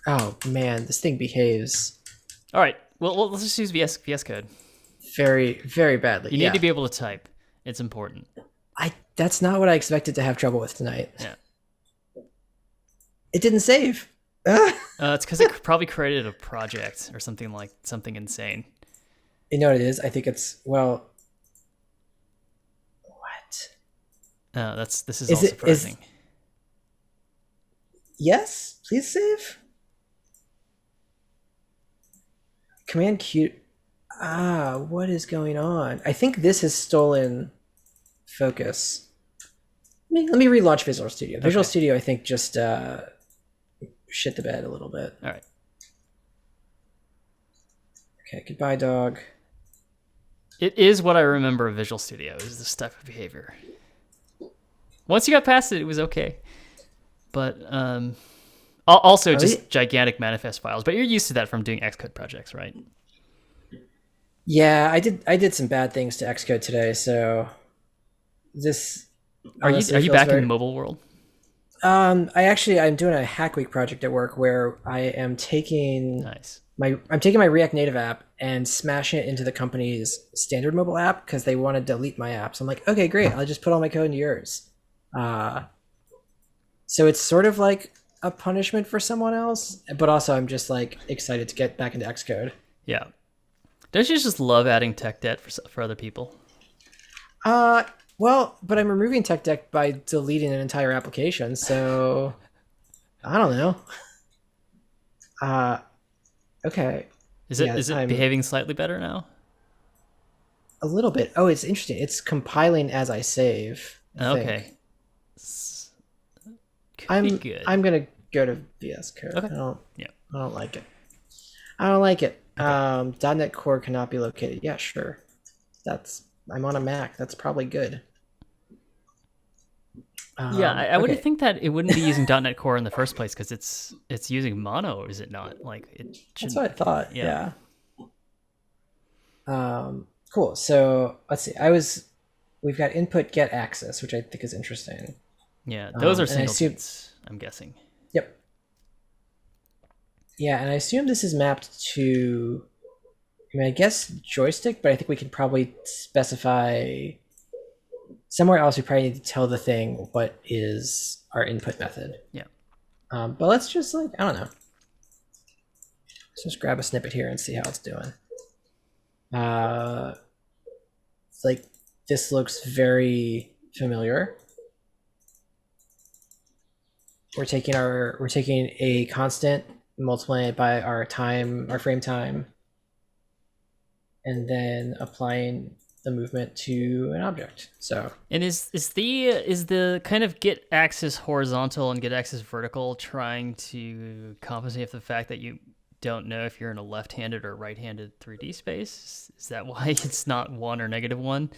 Oh man, this thing behaves. All right. Well, let's just use VS Code. Very, very badly. You need to be able to type. It's important. That's not what I expected to have trouble with tonight. Yeah. It didn't save. It's because it probably created a project or something insane. You know what it is? I think it's, well, what? This is Is all it, is, surprising. yes? Please save? Command Q. What is going on? I think this has stolen focus. Let me relaunch Visual Studio. Visual Okay. Studio, I think, just shit the bed a little bit. All right. Okay, goodbye, dog. It is what I remember of Visual Studio, is this type of behavior. Once you got past it, it was okay. But also just gigantic manifest files. But you're used to that from doing Xcode projects, right? Yeah, I did some bad things to Xcode today, so this Are you back in the mobile world? I'm doing a Hack Week project at work where I am taking Nice. I'm taking my React Native app and smashing it into the company's standard mobile app because they want to delete my app. So I'm like, okay, great, I'll just put all my code into yours. So it's sort of like a punishment for someone else, but also I'm just like excited to get back into Xcode. Yeah. Don't you just love adding tech debt for other people? Well, but I'm removing tech debt by deleting an entire application, so I don't know. Okay. Is it behaving slightly better now? A little bit. Oh, it's interesting. It's compiling as I save. Okay. I'm good. I'm gonna go to VS Code. Okay. I don't like it. I don't like it. Okay. .NET Core cannot be located. Yeah, sure. I'm on a Mac. That's probably good. I would think that it wouldn't be using .NET Core in the first place because it's using Mono, is it not? Like it. That's what I thought. Yeah. Cool. So let's see. We've got input get access, which I think is interesting. Yeah, those are singletons, I'm guessing. Yep. Yeah, and I assume this is mapped to, I guess joystick, but I think we can probably specify somewhere else. We probably need to tell the thing what is our input method. Yeah. But let's just I don't know. Let's just grab a snippet here and see how it's doing. It's this looks very familiar. We're taking a constant, multiplying it by our frame time, and then applying the movement to an object. So, and is the kind of get axis horizontal and get axis vertical trying to compensate for the fact that you don't know if you're in a left-handed or right-handed 3D space? Is that why it's not 1 or -1?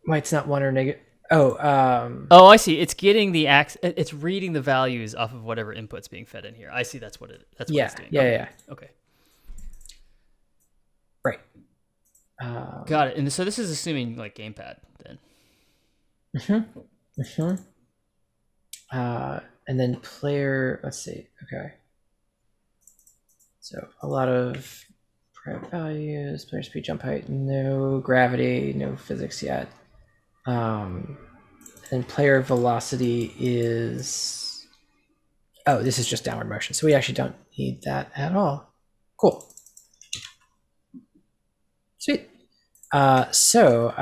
Why it's not 1 or negative? Oh, I see. It's getting the it's reading the values off of whatever input's being fed in here. I see. That's what it's doing. Yeah. Okay. Right. Got it. And so this is assuming gamepad then. And then player. Let's see. Okay. So a lot of private values, player speed, jump height, no gravity, no physics yet. And player velocity is, this is just downward motion, so we actually don't need that at all. Cool. Sweet. So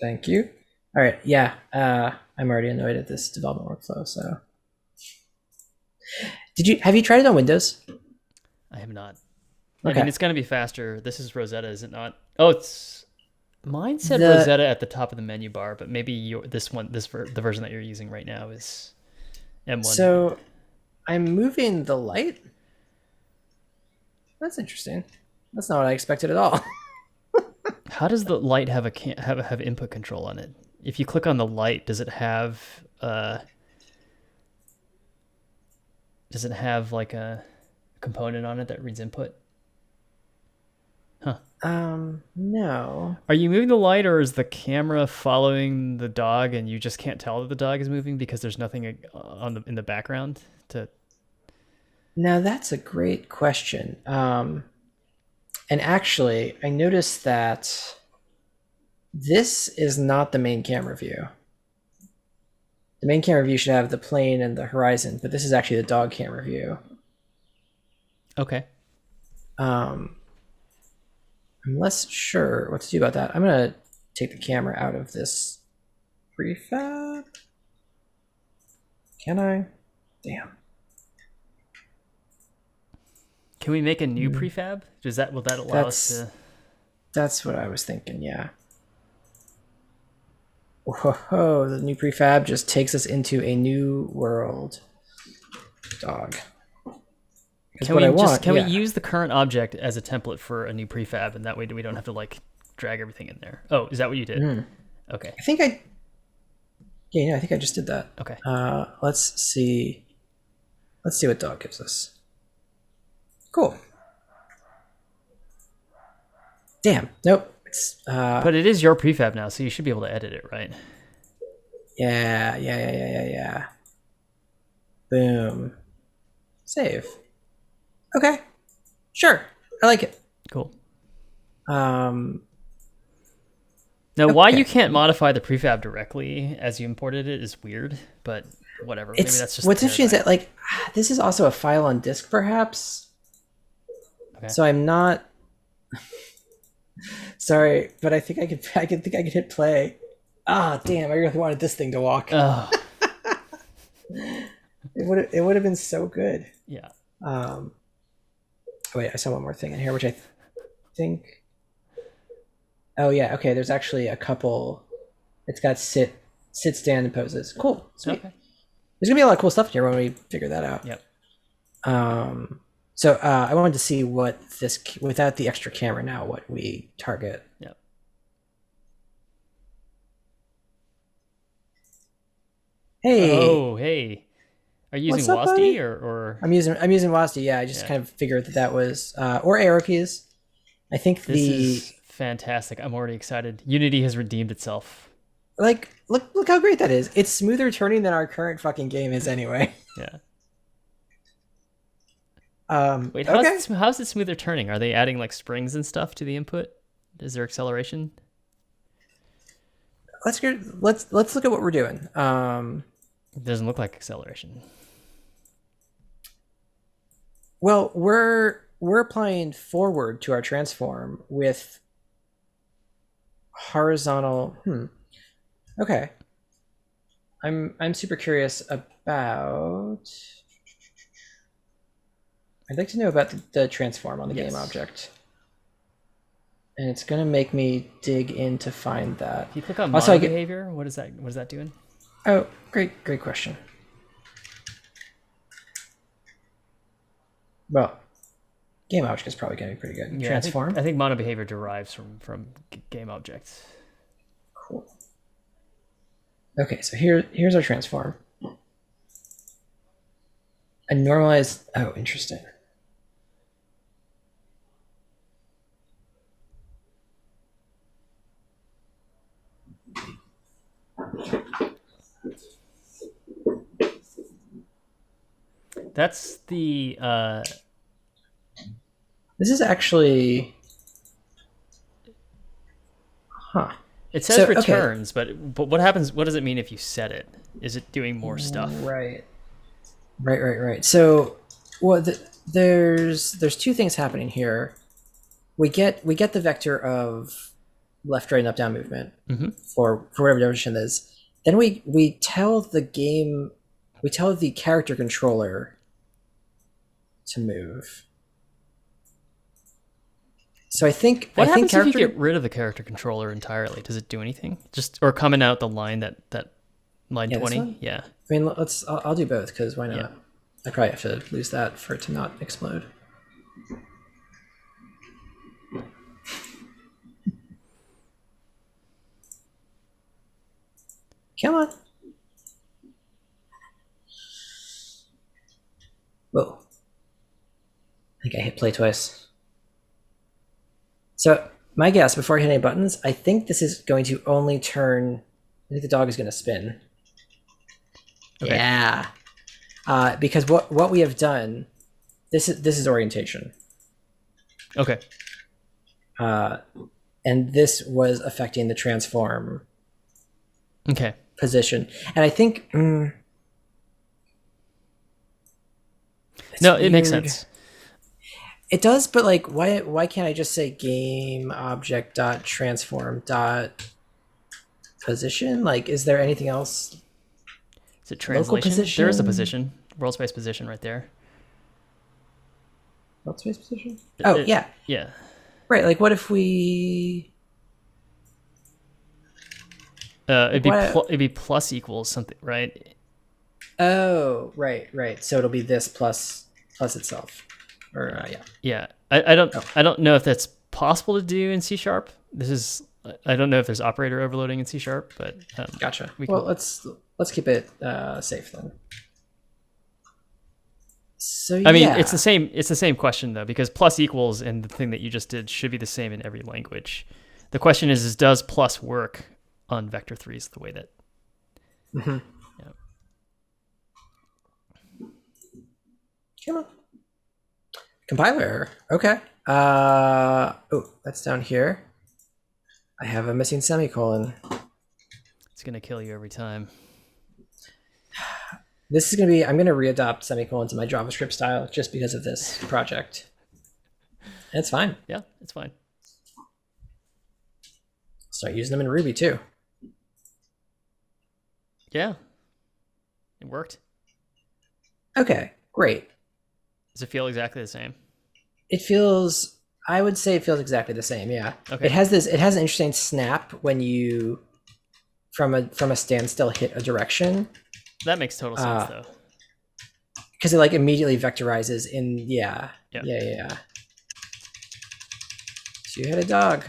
thank you. All right. Yeah. I'm already annoyed at this development workflow. So have you tried it on Windows? I have not. Okay. I mean, it's going to be faster. This is Rosetta, is it not? Oh, mine said Rosetta at the top of the menu bar, but maybe the version that you're using right now is M1. So I'm moving the light. That's interesting. That's not what I expected at all. How does the light have have input control on it? If you click on the light, does it have like a component on it that reads input? Huh. No. Are you moving the light, or is the camera following the dog and you just can't tell that the dog is moving because there's nothing in the background to? Now that's a great question. And actually, I noticed that this is not the main camera view. The main camera view should have the plane and the horizon, but this is actually the dog camera view. Okay. I'm less sure what to do about that. I'm gonna take the camera out of this prefab. Can I? Damn. Can we make a new prefab? Will that allow us to? That's what I was thinking. Yeah. Whoa! The new prefab just takes us into a new world. Dog. Can we use the current object as a template for a new prefab, and that way we don't have to like drag everything in there? Oh, is that what you did? Okay. I think I. Yeah, I think I just did that. Okay. Let's see. Let's see what dog gives us. Cool. Damn. Nope. It's. But it is your prefab now, so you should be able to edit it, right? Yeah. Boom. Save. Okay. Sure. I like it. Cool. Now, why you can't modify the prefab directly as you imported it is weird, but whatever. Maybe that's just what's interesting is that like this is also a file on disk, perhaps. Okay. So I'm not sorry, but I think I could hit play. Ah, damn! I really wanted this thing to walk. Oh. It would have been so good. Yeah. Wait, I saw one more thing in here, which I think. Oh yeah, okay. There's actually a couple. It's got sit, stand, and poses. Cool, sweet. Okay. There's gonna be a lot of cool stuff in here when we figure that out. Yep. So I wanted to see what this, without the extra camera now, what we target. Yep. Hey. Oh, hey. Are you using WASD or? I'm using WASD. Yeah, I just kind of figured that was or arrow keys. I think this is fantastic. I'm already excited. Unity has redeemed itself. Like, look how great that is. It's smoother turning than our current fucking game is anyway. Yeah. Wait, how's it smoother turning? Are they adding like springs and stuff to the input? Is there acceleration? Let's look at what we're doing. It doesn't look like acceleration. Well, we're applying forward to our transform with horizontal. Okay. I'm super curious about. I'd like to know about the transform on the game object. And it's gonna make me dig in to find that. If you click on mono behavior, what is that doing? Oh, great question. Well, game object is probably going to be pretty good. Yeah, transform. I think mono behavior derives from game objects. Cool. Okay, so here's our transform. A normalized. Oh, interesting. That's the. This is actually. Huh. It says returns, but what happens? What does it mean if you set it? Is it doing more stuff? Right. So, there's two things happening here. We get the vector of left, right, and up, down movement for whatever direction it is. Then we tell the game, we tell the character controller to move. So I think what happens if you get rid of the character controller entirely? Does it do anything? Or coming out the line that line 20? Yeah. I mean, I'll do both because why not? Yeah. I probably have to lose that for it to not explode. Come on. Whoa. I think I hit play twice. So my guess, before I hit any buttons, I think this is going to only turn. I think the dog is going to spin. Okay. Yeah. Because what we have done, this is orientation. Okay. And this was affecting the transform. Okay. position. And I think no, it makes weird. sense. It does, but like, why can't I just say game object dot transform dot position? Like, is there anything else? Is it translation? There is a position, world space position right there. World space position? Oh, yeah. Yeah. Right, like what if we... It'd be plus equals something, right? Oh, right. So it'll be this plus itself. Or yeah. Yeah. I don't know if that's possible to do in C#. I don't know if there's operator overloading in C#, but gotcha. Well, let's keep it safe then. So I mean, it's the same question though, because plus equals and the thing that you just did should be the same in every language. The question is does plus work on vector 3s the way that? Mm-hmm. Yeah. Come on. Compiler error. Okay. Oh, that's down here. I have a missing semicolon. It's gonna kill you every time. This is gonna be. I'm gonna readopt semicolons in my JavaScript style just because of this project. It's fine. Yeah, it's fine. Start using them in Ruby too. Yeah, it worked. Okay, great. Does it feel exactly the same? It feels. I would say it feels exactly the same. Yeah. Okay. It has an interesting snap when you from a standstill hit a direction. That makes total sense though. Because it like immediately vectorizes in yeah. Two-headed dog.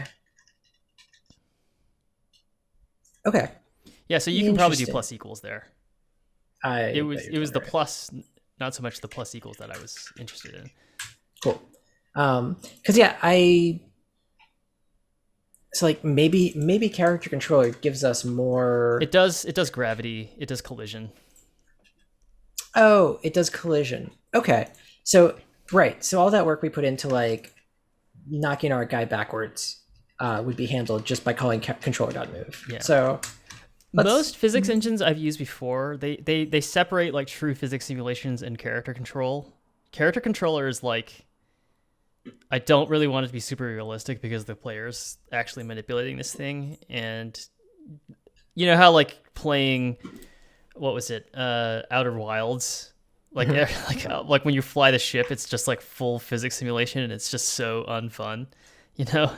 Okay. Yeah, so you can probably do plus equals there. It was the plus, not so much the plus equals that I was interested in. Cool. Because yeah, so like maybe character controller gives us more. It does gravity. It does collision. Oh, it does collision. Okay. So right. So all that work we put into like knocking our guy backwards would be handled just by calling controller.move. Yeah. So most physics engines I've used before, they separate like true physics simulations and character control. Character controller is like, I don't really want it to be super realistic because the player's actually manipulating this thing. And you know how like playing, what was it? Outer Wilds, like like when you fly the ship, it's just like full physics simulation and it's just so unfun, you know?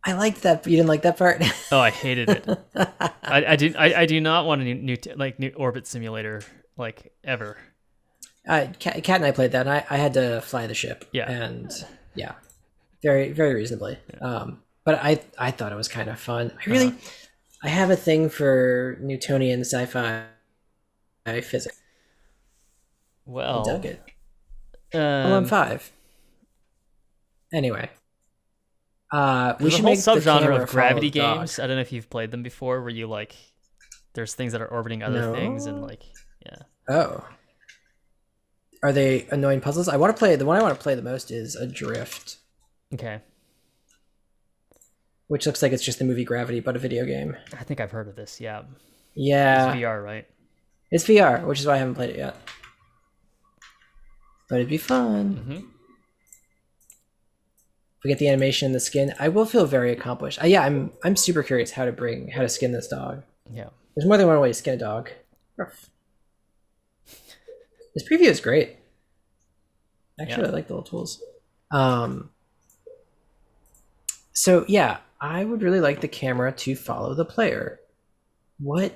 I liked that, but you didn't like that part. Oh, I hated it. I do not want a new orbit simulator like ever. Kat and I played that, and I had to fly the ship. Yeah. And yeah, very, very reasonably. Yeah. But I thought it was kind of fun. I have a thing for Newtonian sci-fi physics. Well, I dug it. I'm 5. Anyway. We should a whole make subgenre of gravity games. I don't know if you've played them before, where you like, there's things that are orbiting other things, and like, yeah. Oh. Are they annoying puzzles? I want to play the one I want to play the most is Adrift. Okay. Which looks like it's just the movie Gravity, but a video game. I think I've heard of this. Yeah. Yeah. It's VR, right? It's VR, which is why I haven't played it yet. But it'd be fun. Mm-hmm. If we get the animation and the skin, I will feel very accomplished. Yeah, I'm super curious how to skin this dog. Yeah. There's more than one way to skin a dog. This preview is great. Actually, yeah. I like the little tools. So yeah, I would really like the camera to follow the player. What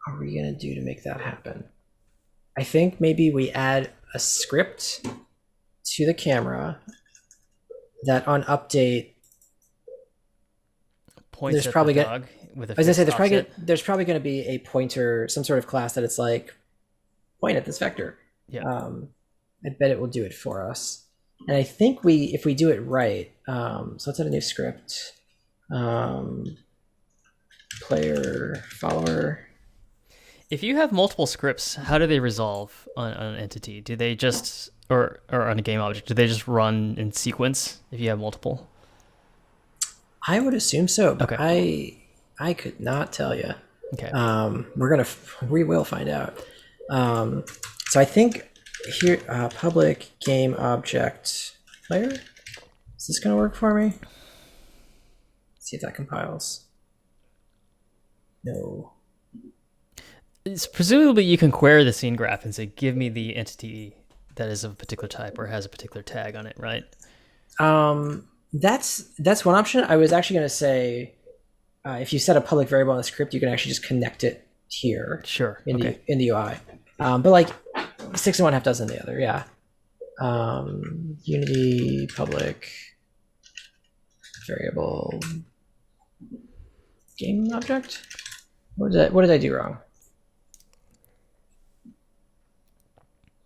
are we gonna do to make that happen? I think maybe we add a script to the camera that on update points there's at probably the dog with a as I say, there's offset. probably going to be a pointer, some sort of class that it's like point at this vector. Yeah. I bet it will do it for us. And I think if we do it right, so let's add a new script. Player follower. If you have multiple scripts, how do they resolve on an entity? Do they just or on a game object? Do they just run in sequence if you have multiple? I would assume so. But okay. I could not tell you. Okay. We will find out. So I think here, public game object player. Is this gonna work for me? Let's see if that compiles. No. Presumably, you can query the scene graph and say, "Give me the entity that is of a particular type or has a particular tag on it," right? That's one option. I was actually gonna say, if you set a public variable in the script, you can actually just connect it here. Sure. In Okay. the UI. But like 6 and 1 half dozen the other. Yeah. Unity public variable game object. What did I do wrong?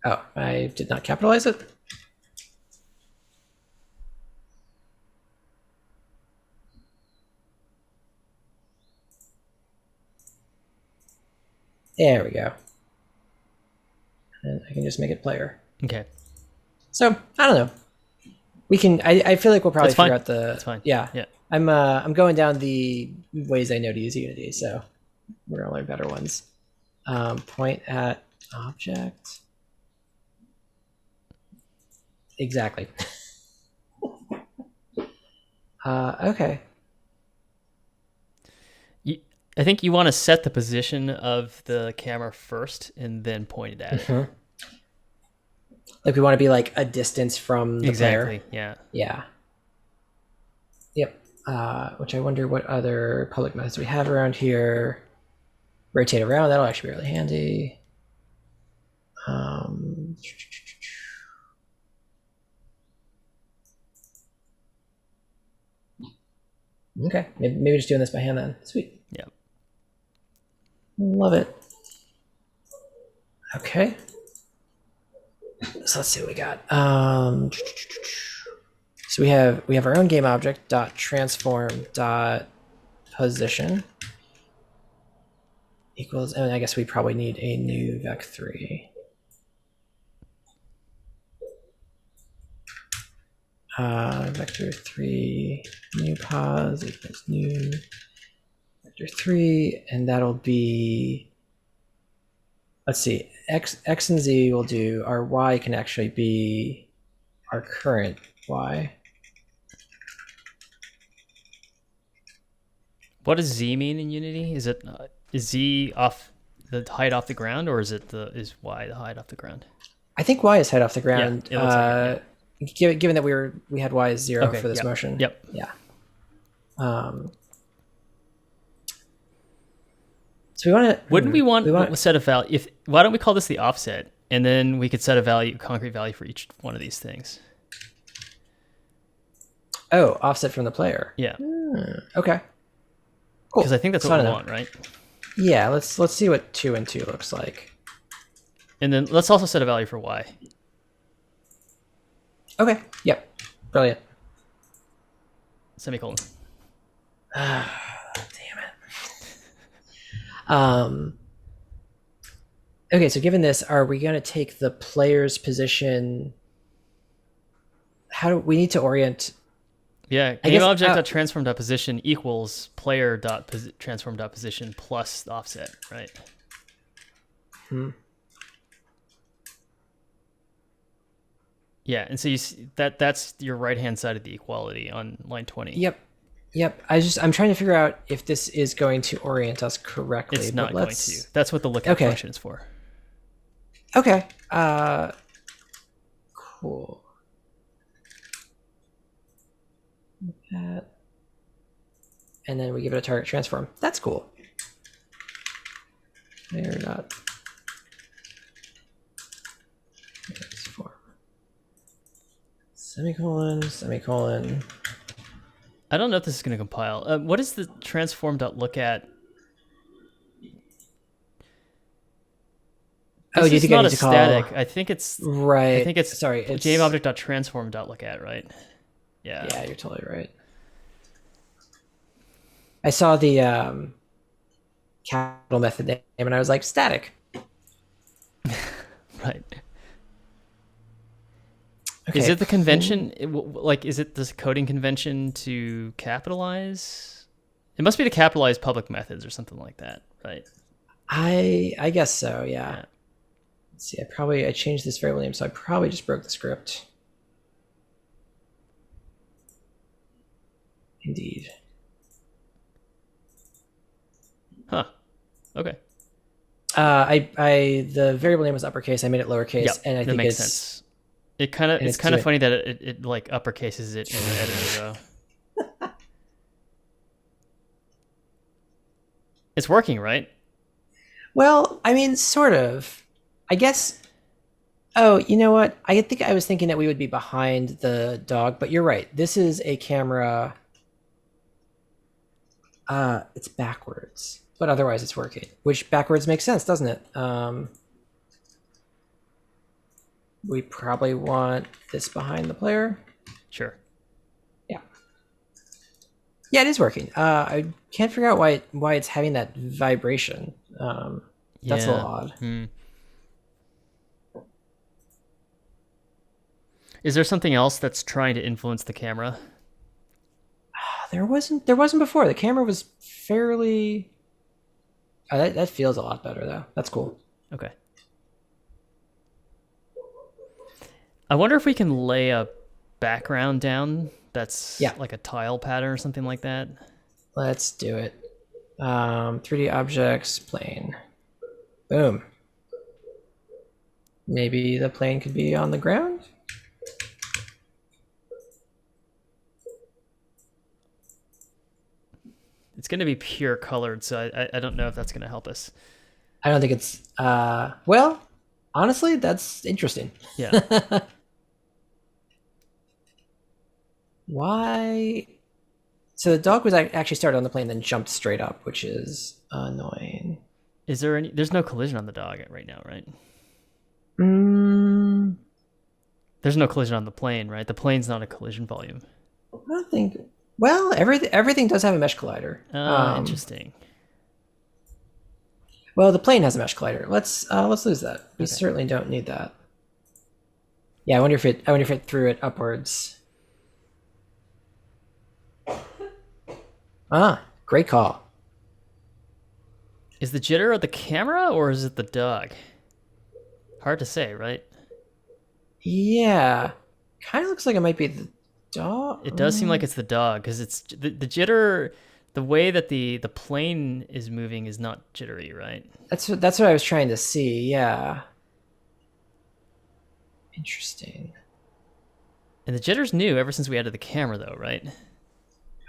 Oh, I did not capitalize it. There we go. And I can just make it player. Okay. So I don't know. We can. I feel like we'll probably That's fine. figure out the. That's fine. Yeah. Yeah. I'm going down the ways I know to use Unity, so we're gonna learn better ones. Point at object. Exactly. Okay. I think you want to set the position of the camera first and then point it at it. Mm-hmm. Like we want to be like a distance from the Exactly. player. Yeah. Yep. Which I wonder what other public methods we have around here. Rotate around, that'll actually be really handy. Okay, maybe just doing this by hand then. Sweet. Yeah. Love it. Okay. So let's see what we got. So we have our own game object dot transform dot position equals, and I guess we probably need a new vec3. Vector3 new pos equals new vector3, and that'll be, let's see, x and z will do, our y can actually be our current y. What does z mean in Unity? Is z off the height off the ground, or is y the height off the ground? I think y is height off the ground. Yeah, it looks like it, yeah. Given that we had y as 0 for this motion. Yep. Yeah. So we want to. Wouldn't we want to set a value? Why don't we call this the offset, and then we could set a concrete value for each one of these things. Oh, offset from the player. Yeah. Okay. Cool. Because I think that's what we want, right? Yeah. Let's see what 2 and 2 looks like. And then let's also set a value for y. Okay. Yep. Brilliant. Semicolon. Damn it. Okay, so given this, are we going to take the player's position? How do we need to orient? Yeah, game object.transform.position equals player.transform.position plus the offset, right? Yeah, and so you see that's your right-hand side of the equality on line 20. Yep. I'm trying to figure out if this is going to orient us correctly. It's not going to. That's what the lookup function is for. Okay. Cool. That. And then we give it a target transform. That's cool. Player dot transform. Semicolon. I don't know if this is going to compile. What is the transform.lookat? Do you think not I need to static? Call... I think it's right. I think it's it's game object.transform.lookat, right? Yeah. Yeah, you're totally right. I saw the capital method name and I was like, static. Right. Okay. Is it the convention? Is it this coding convention to capitalize It must be to capitalize public methods or something like that, right? I guess so, yeah. Yeah. Let's see, I changed this variable name, so I probably just broke the script. Indeed. Huh. Okay. The variable name was uppercase. I made it lowercase, Yep, and I that think makes it's sense. It's kind of funny that it like uppercases it in the editor though. It's working, right? well, I mean, sort of. I guess. Oh, you know what? I think I was thinking that we would be behind the dog, but you're right. This is a camera. It's backwards, but otherwise it's working. Which backwards makes sense, doesn't it? We probably want this behind the player. Sure. Yeah. Yeah, it is working. I can't figure out why it's having that vibration. That's a little odd. Is there something else that's trying to influence the camera? There wasn't before. The camera was fairly. That feels a lot better though. That's cool. Okay. I wonder if we can lay a background down that's like a tile pattern or something like that. Let's do it. 3D objects, plane. Boom. Maybe the plane could be on the ground? It's going to be pure colored, so I don't know if that's going to help us. I don't think it's... well, honestly, that's interesting. Yeah. Why? So the dog was actually started on the plane, then jumped straight up, which is annoying. Is there any? There's no collision on the dog right now, right? There's no collision on the plane, right? The plane's not a collision volume. I don't think. Well, everything does have a mesh collider. Interesting. Well, the plane has a mesh collider. Let's lose that. We certainly don't need that. Yeah, I wonder if it threw it upwards. Great call. Is the jitter of the camera or is it the dog? Hard to say, right? Yeah, kind of looks like it might be the dog. It does seem like it's the dog because it's the jitter. The way that the plane is moving is not jittery, right? That's what I was trying to see. Yeah. Interesting. And the jitter's new ever since we added the camera, though, right?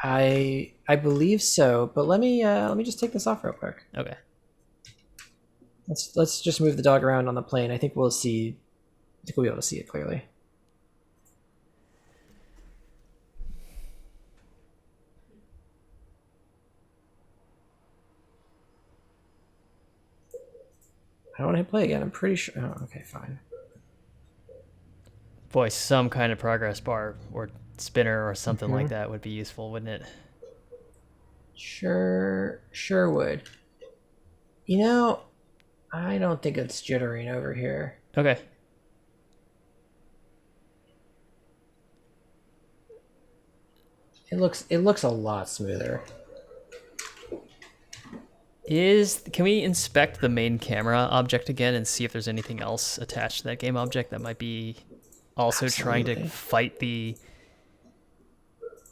I believe so, but let me just take this off real quick. Okay. Let's just move the dog around on the plane. I think we'll be able to see it clearly. I don't want to hit play again. I'm pretty sure. Oh, okay, fine. Boy, some kind of progress bar or spinner or something like that would be useful, wouldn't it? Sure would. You know, I don't think it's jittering over here. Okay. It looks a lot smoother. Can we inspect the main camera object again and see if there's anything else attached to that game object that might be also trying to fight the...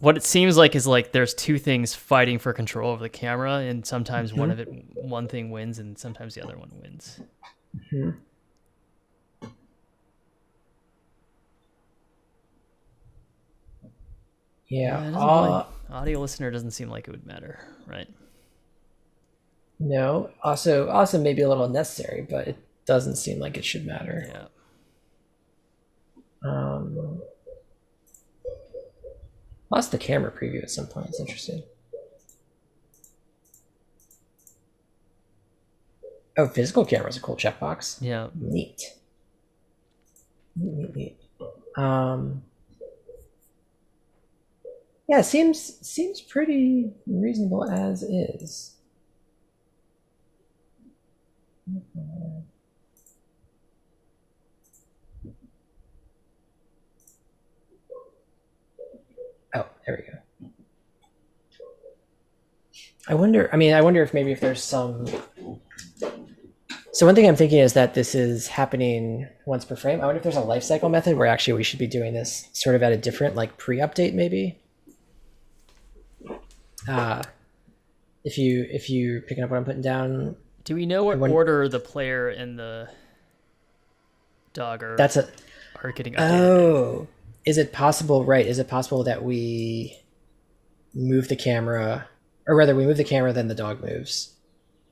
What it seems like is like there's two things fighting for control over the camera, and sometimes one thing wins and sometimes the other one wins. Yeah. Audio listener doesn't seem like it would matter, right? No. Also maybe a little necessary, but it doesn't seem like it should matter. Yeah. Lost the camera preview at some point. It's interesting. Oh, physical camera is a cool checkbox. Yeah. Neat. Yeah, seems pretty reasonable as is. Oh, there we go. I wonder. I mean, I wonder if maybe if there's some. So one thing I'm thinking is that this is happening once per frame. I wonder if there's a lifecycle method where actually we should be doing this sort of at a different, like pre-update maybe. If you picking up what I'm putting down. Do we know what order the player and the dog are? Are getting updated? Oh, is it possible? Right? Is it possible that we move the camera, or rather, we move the camera, then the dog moves,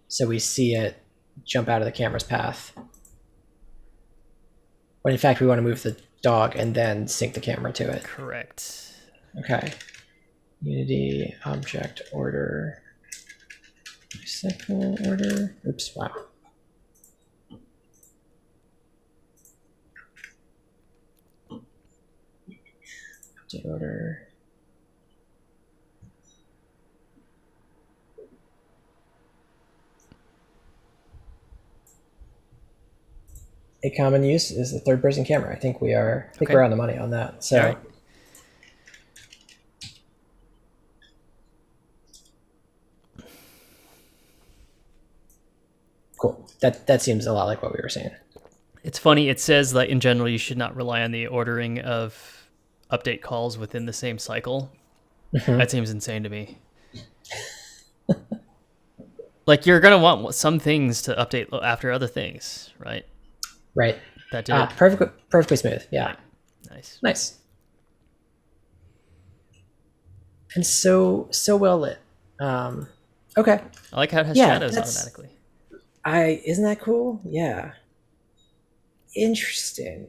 so we see it jump out of the camera's path. When in fact we want to move the dog and then sync the camera to it. Correct. Okay. Unity object order. Cycle order. Oops, wow. Update order. A common use is the third-person camera. I think we're on the money on that. So. Right. Cool. That seems a lot like what we were saying. It's funny. It says that in general you should not rely on the ordering of update calls within the same cycle. Mm-hmm. That seems insane to me. Like you're gonna want some things to update after other things, right? Right. That did it. Perfectly smooth. Yeah. Nice. And so well lit. Okay. I like how it has shadows automatically. Isn't that cool? Yeah. Interesting.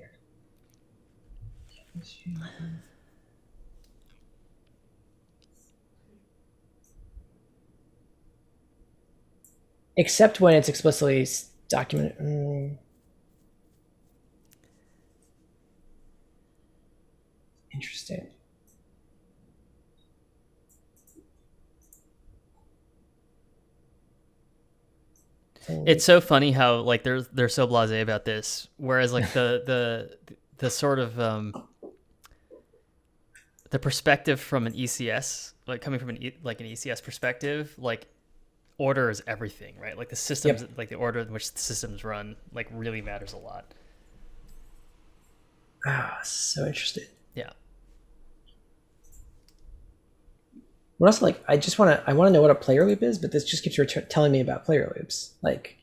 Except when it's explicitly documented. Interesting. It's so funny how like they're so blasé about this, whereas like the sort of the perspective from an ECS, like coming from an ECS perspective, like order is everything, right? Like the systems, like the order in which the systems run, like really matters a lot. So interesting. Yeah. What else? Like, I want to know what a player loop is, but this just keeps telling me about player loops. Like,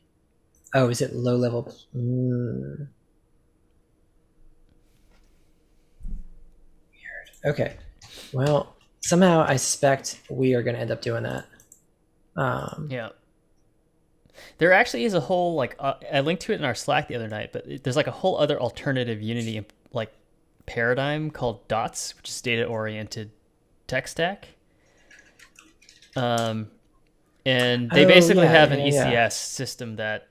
oh, is it low level? Weird. Okay. Well, somehow I suspect we are going to end up doing that. Yeah. There actually is a whole like I linked to it in our Slack the other night, but there's like a whole other alternative Unity like paradigm called DOTS, which is data oriented tech stack. And they basically have an ECS system that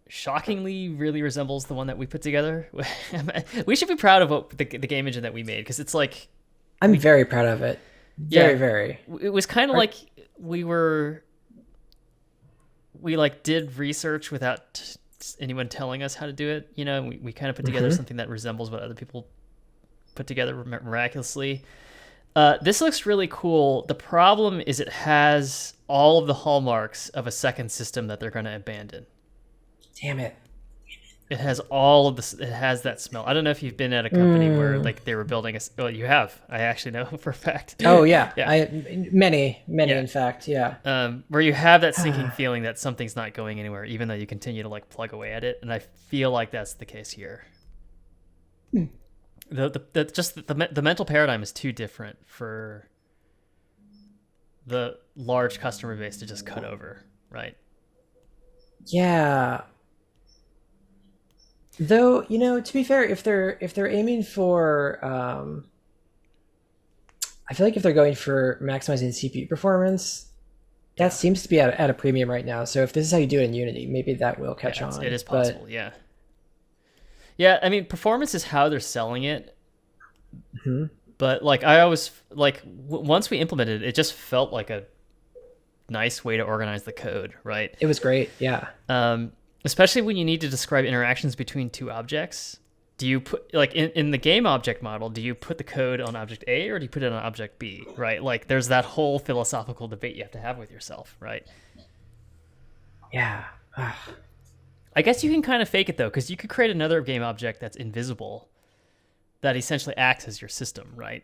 shockingly really resembles the one that we put together. We should be proud of what the game engine that we made, because it's like I'm very proud of it. Very. It was kind of like we like did research without anyone telling us how to do it. You know, we kind of put together something that resembles what other people put together miraculously. This looks really cool. The problem is it has all of the hallmarks of a second system that they're going to abandon. Damn it. It has all of this. It has that smell. I don't know if you've been at a company where like they were building a. Well, you have. I actually know for a fact. Oh yeah. Many in fact. Yeah. Where you have that sinking feeling that something's not going anywhere, even though you continue to like plug away at it, and I feel like that's the case here. The mental paradigm is too different for the large customer base to just cut over, right? Yeah. Though, you know, to be fair, if they're aiming for, I feel like if they're going for maximizing CPU performance, that seems to be at a premium right now. So if this is how you do it in Unity, maybe that will catch on. It is possible, yeah. Yeah, I mean, performance is how they're selling it. Mm-hmm. But like I always like once we implemented it, it just felt like a nice way to organize the code, right? It was great, yeah. Especially when you need to describe interactions between two objects. do you put like in the game object model, do you put the code on object A or do you put it on object B, right? Like there's that whole philosophical debate you have to have with yourself, right? Yeah. I guess you can kind of fake it though, because you could create another game object that's invisible that essentially acts as your system, right?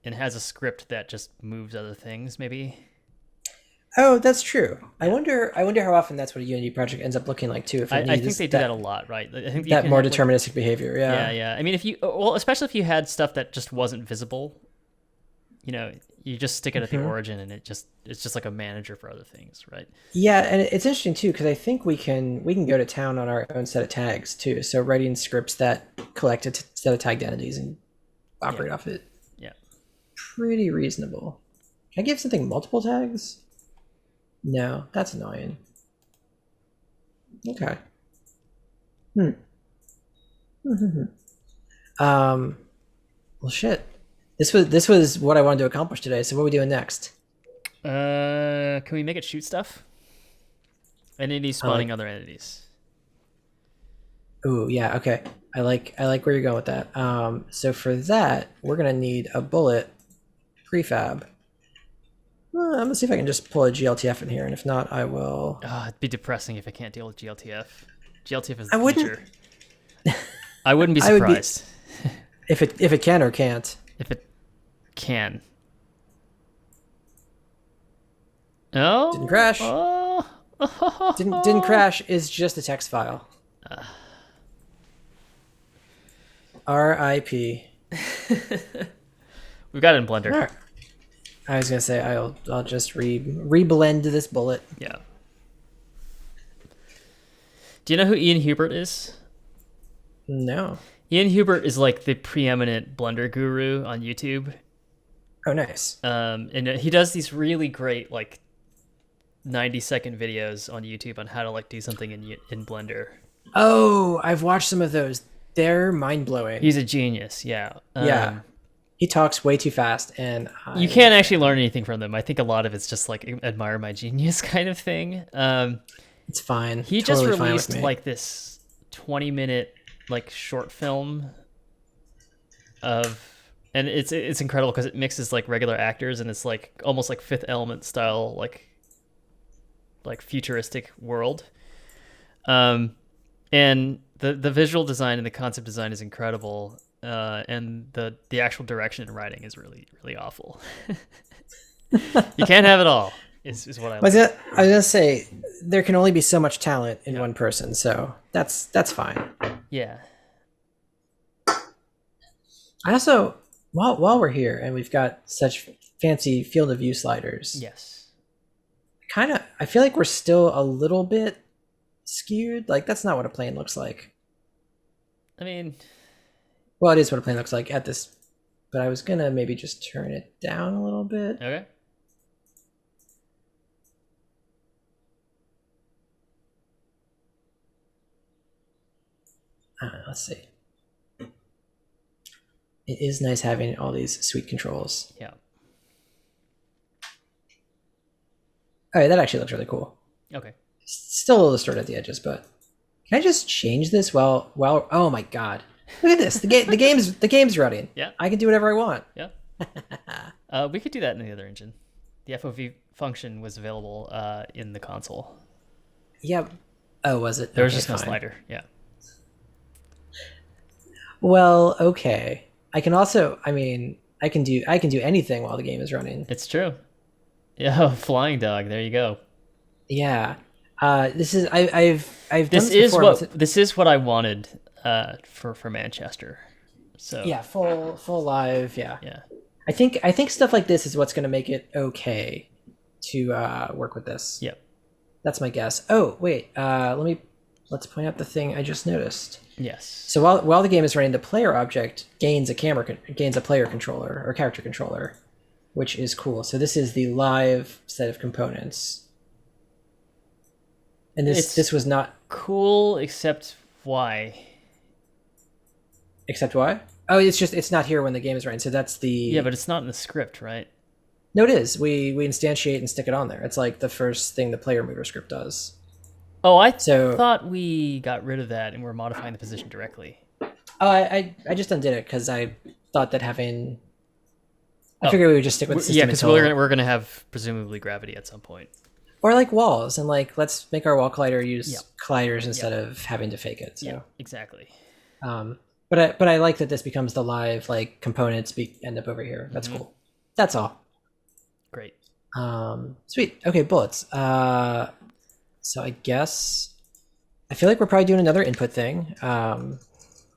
And has a script that just moves other things, maybe. Oh, that's true. I wonder how often that's what a Unity project ends up looking like too. If it I think they do that a lot, right? I think that more deterministic behavior. Yeah. Yeah. I mean, especially if you had stuff that just wasn't visible, you just stick it at the origin, and it's just like a manager for other things, right? Yeah, and it's interesting too because I think we can go to town on our own set of tags too. So writing scripts that collect a set of tagged entities and operate off it. Yeah. Pretty reasonable. Can I give something multiple tags? No, that's annoying. Okay. Well, shit. This was what I wanted to accomplish today. So what are we doing next? Can we make it shoot stuff? Entities spawning other entities. Ooh, yeah. Okay. I like where you're going with that. So for that, we're gonna need a bullet prefab. I'm gonna see if I can just pull a GLTF in here, and if not, I will. It'd be depressing if I can't deal with GLTF. GLTF is I the wouldn't. future. I wouldn't be surprised. If it can or can't. If it can. Oh. Didn't crash. Oh. Didn't crash. Is just a text file. R.I.P. We've got it in Blender. Right. I was gonna say I'll just reblend this bullet. Yeah. Do you know who Ian Hubert is? No. Ian Hubert is like the preeminent Blender guru on YouTube. Oh, nice. And he does these really great like 90-second videos on YouTube on how to like do something in Blender. Oh, I've watched some of those. They're mind blowing. He's a genius. Yeah. Yeah. He talks way too fast, and you can't actually learn anything from them. I think a lot of it's just like admire my genius kind of thing. It's fine. He totally just released like this 20-minute like short film and it's incredible because it mixes like regular actors and it's like almost like Fifth Element style like futuristic world. And the visual design and the concept design is incredible. And the actual direction and writing is really, really awful. You can't have it all, is what I was gonna say there can only be so much talent in one person, so that's fine. Yeah. I also, while we're here and we've got such fancy field of view sliders, yes, I feel like we're still a little bit skewed. Like that's not what a plane looks like. I mean, well, it is what a plane looks like at this, but I was gonna maybe just turn it down a little bit. Okay. Let's see. It is nice having all these sweet controls. Yeah. All right, that actually looks really cool. Okay. Still a little distorted at the edges, but can I just change this while? Oh my god! Look at this. The game's running. Yeah. I can do whatever I want. Yeah. We could do that in the other engine. The FOV function was available in the console. Yeah. Oh, was it? There was just no slider. Yeah. Well, okay. I can also. I mean, I can do anything while the game is running. It's true. Yeah, flying dog. There you go. Yeah. This is I've this is before. This is what I wanted for Manchester. So yeah, full live. Yeah. Yeah. I think stuff like this is what's going to make it okay to work with this. Yep. That's my guess. Oh wait, let's point out the thing I just noticed. Yes. So while the game is running, the player object gains a player controller or character controller, which is cool. So this is the live set of components. And this was not cool, except why? Except why? Oh, it's not here when the game is running. So that's the yeah, but it's not in the script, right? No, it is. We instantiate and stick it on there. It's like the first thing the player mover script does. Oh, I thought we got rid of that and we're modifying the position directly. Oh, I just undid it because I thought that having. I Oh, figured we would just stick with the yeah, system because until, we're gonna have presumably gravity at some point. or like walls, and like let's make our wall collider Yep. use colliders Yep. instead of having to fake it. Yeah. So, Exactly. but I like that this becomes the live like components end up over here. That's cool. That's all. Great. Sweet. Okay, bullets. So I guess I feel like we're probably doing another input thing.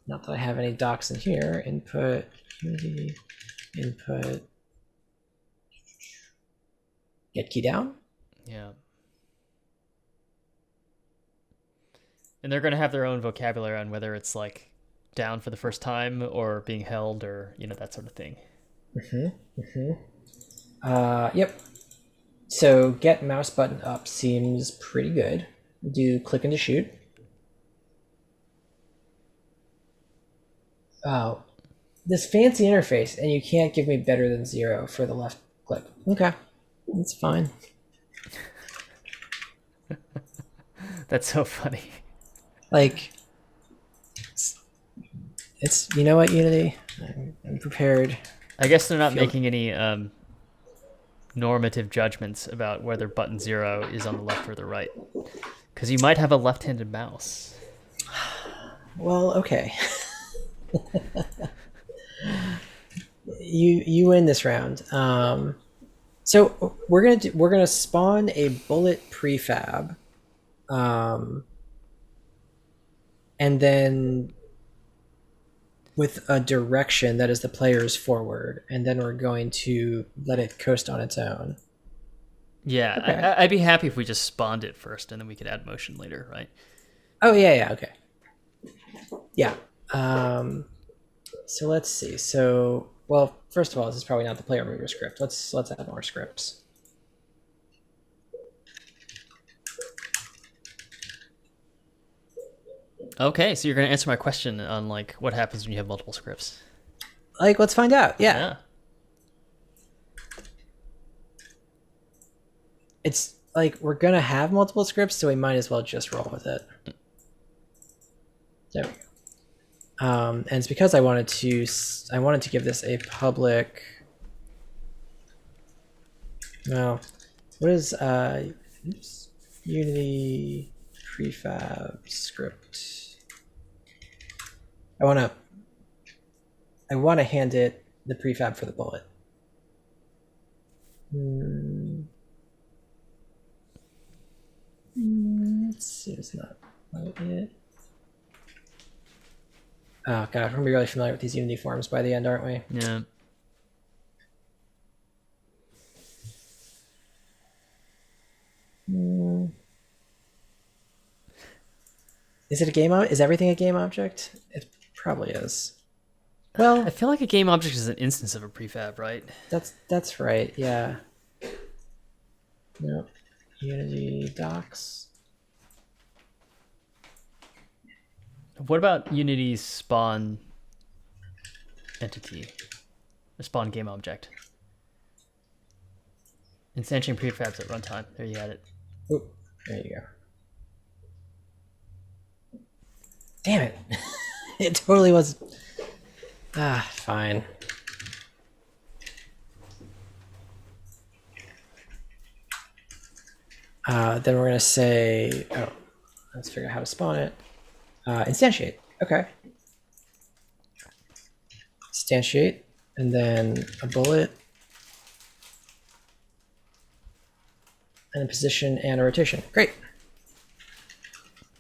Not that I have any docs in here. Input, Unity, input, get key down. Yeah. And they're gonna have their own vocabulary on whether it's like down for the first time or being held or that sort of thing. Yep. So get mouse button up seems pretty good. Do click and to shoot. Oh, this fancy interface, and you can't give me better than 0 for the left click. Okay, that's fine. That's so funny. Like, it's you know what, Unity, I'm prepared. I guess they're not making any normative judgments about whether button 0 is on the left or the right, because you might have a left-handed mouse. Well, okay. You win this round. So we're gonna spawn a bullet prefab, and then with a direction that is the player's forward, and then we're going to let it coast on its own. Yeah, okay. I'd be happy if we just spawned it first, and then we could add motion later, right? Oh yeah, okay. Yeah. So let's see. So, well, first of all, this is probably not the player mover script. Let's add more scripts. Okay, so you're going to answer my question on like what happens when you have multiple scripts. Like, let's find out. Yeah. It's like we're gonna have multiple scripts, so we might as well just roll with it. There we go. And it's because I wanted to give this a public. Well, what is Unity prefab script? I want to hand it the prefab for the bullet. Let's see, it's not it. Oh god, we're gonna be really familiar with these Unity forms by the end, aren't we? Yeah. Is it a game? Is everything a game object? It probably is. Well, I feel like a game object is an instance of a prefab, right? That's right. Yeah. Nope. Unity docs. What about Unity's spawn entity? The spawn game object. Instantiating prefabs at runtime. There you had it. Oop, there you go. Damn it. It totally was. Fine. Then we're going to say, let's figure out how to spawn it. Instantiate. Okay. Instantiate, and then a bullet, and a position and a rotation. Great.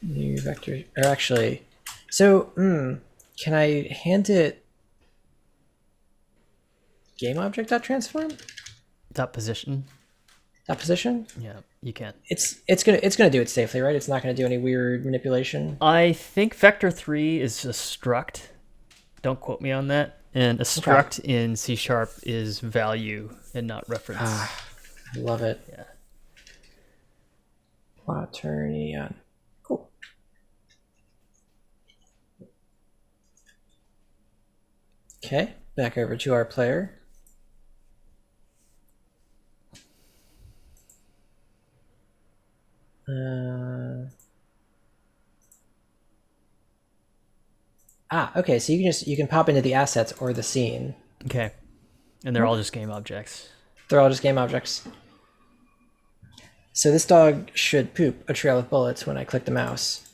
New vector, or actually, so can I hand it game object dot transform? Dot position. Dot position? Yeah, you can. It's gonna do it safely, right? It's not gonna do any weird manipulation. I think vector3 is a struct. Don't quote me on that. And a struct in C# is value and not reference. I love it. Yeah. Quaternion. Cool. Okay, back over to our player. Okay. So you can pop into the assets or the scene. Okay. And they're all just game objects. They're all just game objects. So this dog should poop a trail of bullets when I click the mouse.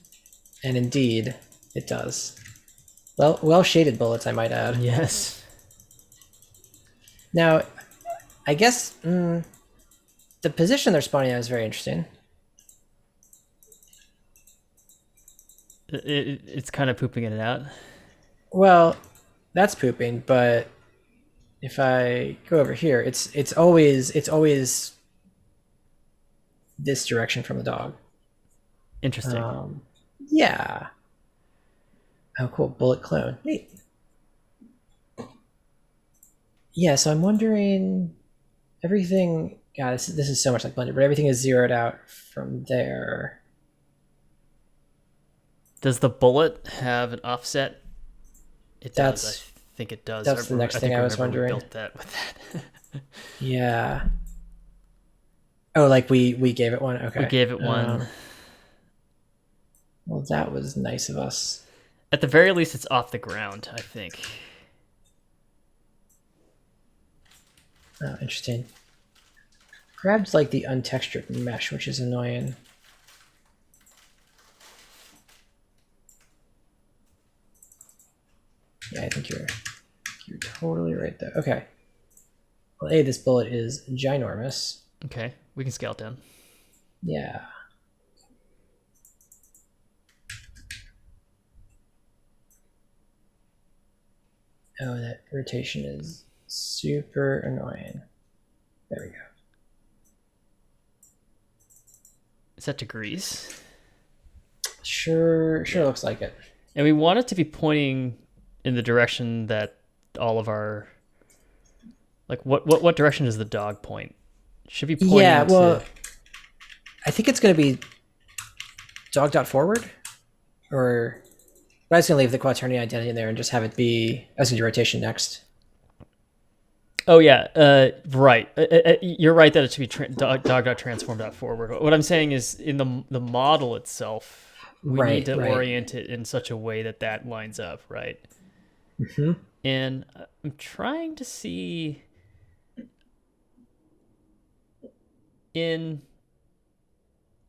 And indeed, it does. Well shaded bullets, I might add. Yes. Now, I guess the position they're spawning at is very interesting. It's kind of pooping in and out. Well, that's pooping, but if I go over here, it's always this direction from the dog. Interesting. Yeah. Oh, cool. Bullet clone. Neat. Yeah, so I'm wondering, everything. God, this is so much like Blender, but everything is zeroed out from there. Does the bullet have an offset? It does. I think it does. That's the next thing I was wondering. We built that with that. Yeah. Oh, like we gave it one? Okay. We gave it one. Well, that was nice of us. At the very least, it's off the ground, I think. Oh, interesting. Grabbed like the untextured mesh, which is annoying. Yeah, I think you're totally right there. Okay. Well, A, this bullet is ginormous. Okay, we can scale it down. Yeah. Oh, that rotation is super annoying. There we go. Is that degrees? Sure looks like it. And we want it to be pointing in the direction that all of our, like, what direction does the dog point? Should be pointing. Yeah, well, I think it's going to be dog.forward, or I was going to leave the quaternary identity in there and just have it be. I was going to do rotation next. Oh yeah, right. You're right that it should be dog.transform.forward. What I'm saying is, in the model itself, we need to orient it in such a way that that lines up, right? Mm-hmm. And I'm trying to see in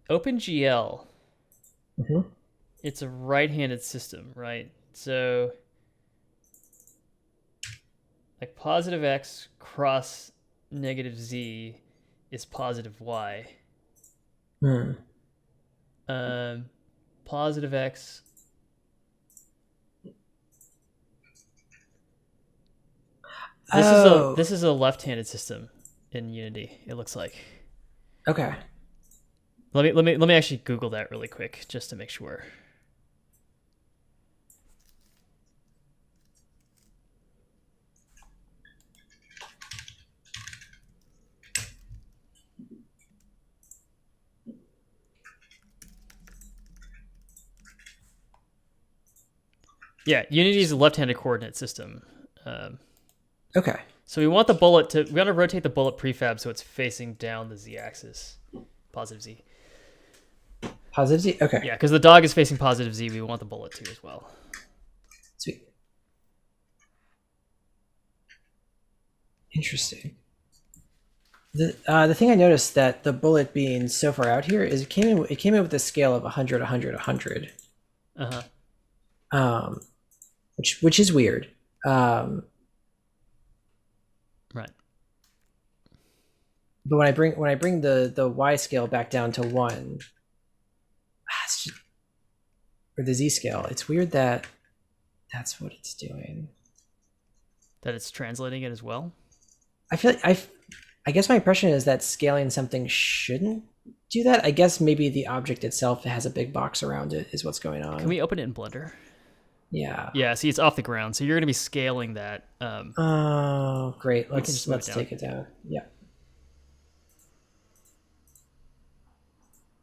OpenGL, it's a right-handed system, right? So like positive X cross negative Z is positive Y. Positive X. This is a left-handed system in Unity. It looks like. Okay. Let me actually Google that really quick just to make sure. Yeah, Unity is a left-handed coordinate system. Okay. So we want the bullet we want to rotate the bullet prefab so it's facing down the Z-axis, positive Z. Positive Z? Okay. Yeah, because the dog is facing positive Z. We want the bullet to as well. Sweet. Interesting. The thing I noticed that the bullet being so far out here is it came in with a scale of 100, 100, 100. Which is weird. Right. But when I bring the Y scale back down to 1, or the Z scale, it's weird that that's what it's doing. That it's translating it as well? I feel like I guess my impression is that scaling something shouldn't do that. I guess maybe the object itself has a big box around it is what's going on. Can we open it in Blender? Yeah. Yeah, see, it's off the ground, so you're going to be scaling that. Oh, great. Let's take it down. Yeah.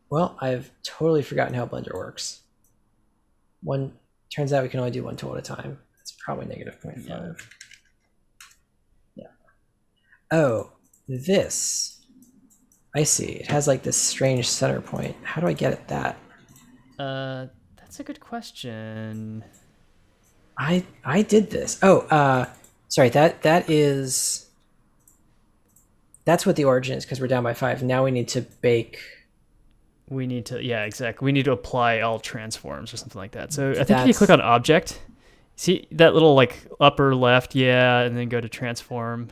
Well, I've totally forgotten how Blender works. Turns out we can only do one tool at a time. It's probably negative 0.5. Yeah. Oh, this. I see. It has like this strange center point. How do I get at that? That's a good question. I did this. Sorry, that's what the origin is, because we're down by 5. Now we need to bake. We need to, yeah, exactly. We need to apply all transforms or something like that. So I think if you click on object, see that little like upper left, yeah, and then go to transform.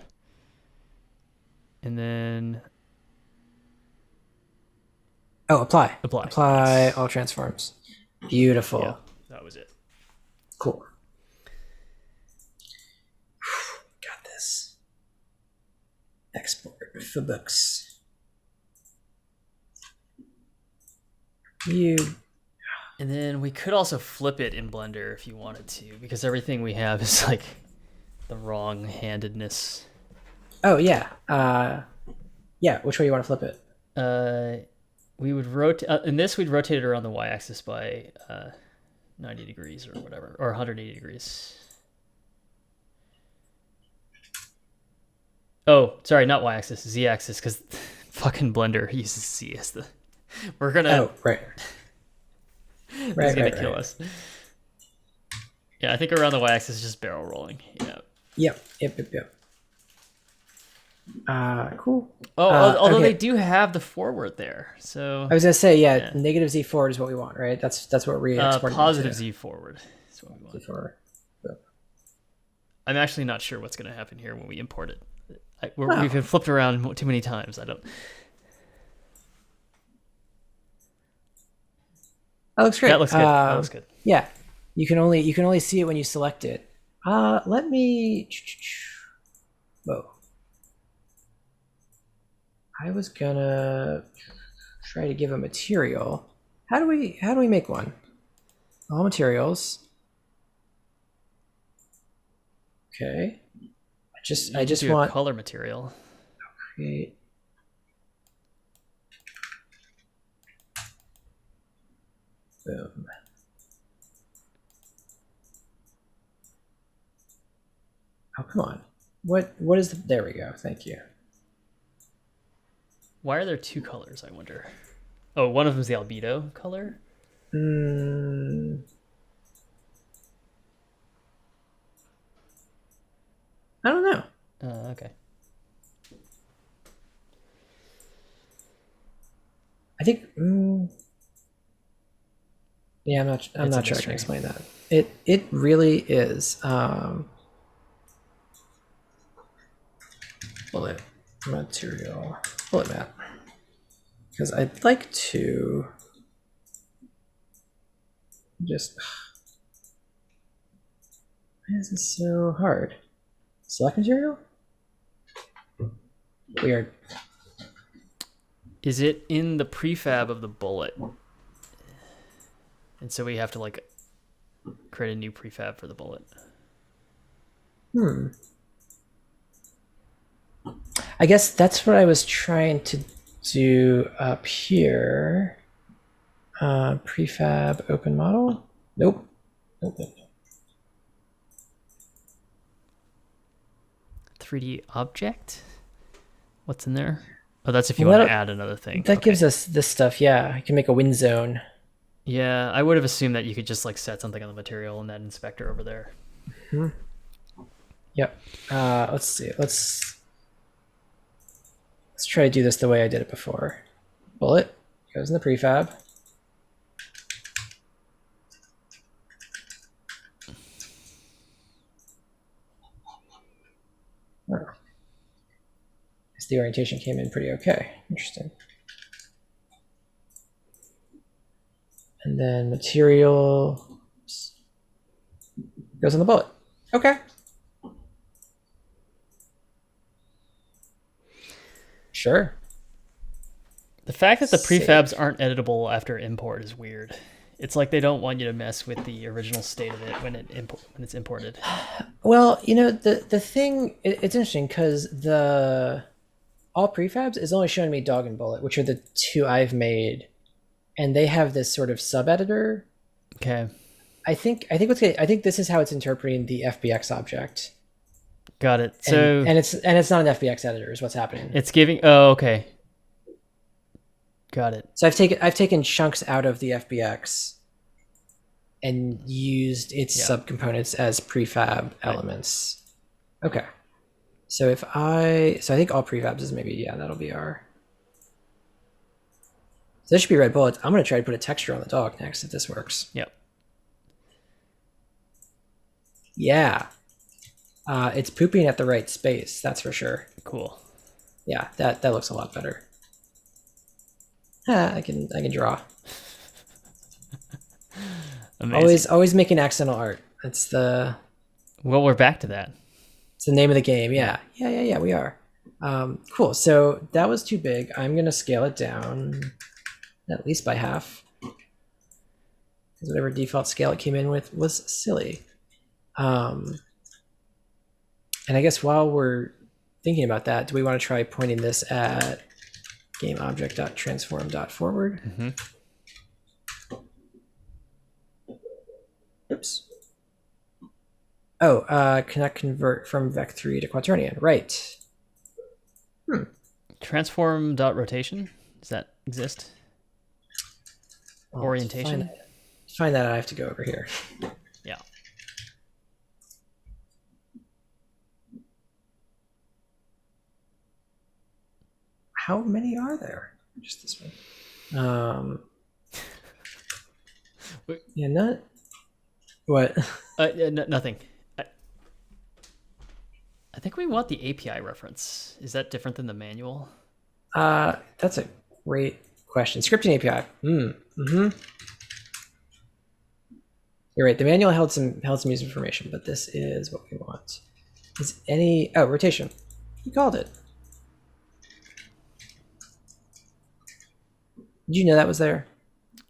And then apply. Apply. Apply all transforms. Beautiful. Yeah, that was it. Cool. Got this. Export for books. And then we could also flip it in Blender if you wanted to, because everything we have is like the wrong handedness. Oh yeah. Yeah, which way you want to flip it? We would rotate in this. We'd rotate it around the y-axis by 90 degrees or whatever, or 180 degrees. Oh, sorry, not y-axis, z-axis, because fucking Blender uses z as the. We're gonna. Oh, right. It's gonna kill us. Yeah, I think around the y-axis is just barrel rolling. Yeah. Yep. Cool. Oh, although they do have the forward there, so I was gonna say, yeah, negative z forward is what we want, right? That's what we're exporting. Positive z forward is what we want. Z forward. Yep. I'm actually not sure what's gonna happen here when we import it. We've been flipped around too many times. I don't. That looks great. That looks good. That looks good. Yeah, you can only see it when you select it. Let me. Whoa. I was gonna try to give a material. How do we make one? All materials. Okay. I just want color material. Create. Boom. Oh, come on. What is the, there we go. Thank you. Why are there two colors, I wonder? Oh, one of them is the albedo color? I don't know. Okay. I think yeah, I'm not sure I can explain that. It really is bullet material, bullet map, because I'd like to just, why is this so hard? Select material? Weird. Is it in the prefab of the bullet? And so we have to like create a new prefab for the bullet. I guess that's what I was trying to do up here. Prefab open model? Nope. 3D object? What's in there? Oh, that's if you want to add another thing. That gives us this stuff, yeah. I can make a wind zone. Yeah, I would have assumed that you could just like set something on the material in that inspector over there. Yep. Let's see. Let's try to do this the way I did it before. Bullet goes in the prefab. Oh. The orientation came in pretty okay. Interesting. And then material goes on the bullet. Okay. Sure. The fact that the prefabs aren't editable after import is weird. It's like they don't want you to mess with the original state of it when it's imported. Well, you know, the thing, it's interesting because all prefabs is only showing me Dog and Bullet, which are the two I've made, and they have this sort of sub editor. Okay. I think this is how it's interpreting the FBX object. Got it. So and it's not an FBX editor is what's happening. It's giving. Oh, okay. Got it. So I've taken chunks out of the FBX, and used its subcomponents as prefab elements. Okay. So I think all prefabs is maybe, yeah, that'll be our. So this should be red bullets. I'm going to try to put a texture on the dog next if this works. Yep. Yeah. It's pooping at the right space, that's for sure. Cool. Yeah, that looks a lot better. I can draw. Amazing. Always making accidental art. That's the. Well, we're back to that. It's the name of the game. Yeah, we are. Cool. So that was too big. I'm gonna scale it down, at least by half, because whatever default scale it came in with was silly. And I guess while we're thinking about that, do we want to try pointing this at GameObject.transform.forward? Mm-hmm. Oops. Oh, cannot convert from Vec3 to Quaternion. Right. Transform.rotation? Does that exist? Well, Orientation? To find that, I have to go over here. Yeah. How many are there? Just this one. Yeah, not. What? Nothing. I think we want the API reference. Is that different than the manual? That's a great question. Scripting API. Mm-hmm. You're right. The manual held some user information, but this is what we want. Is any rotation? You called it. Did you know that was there?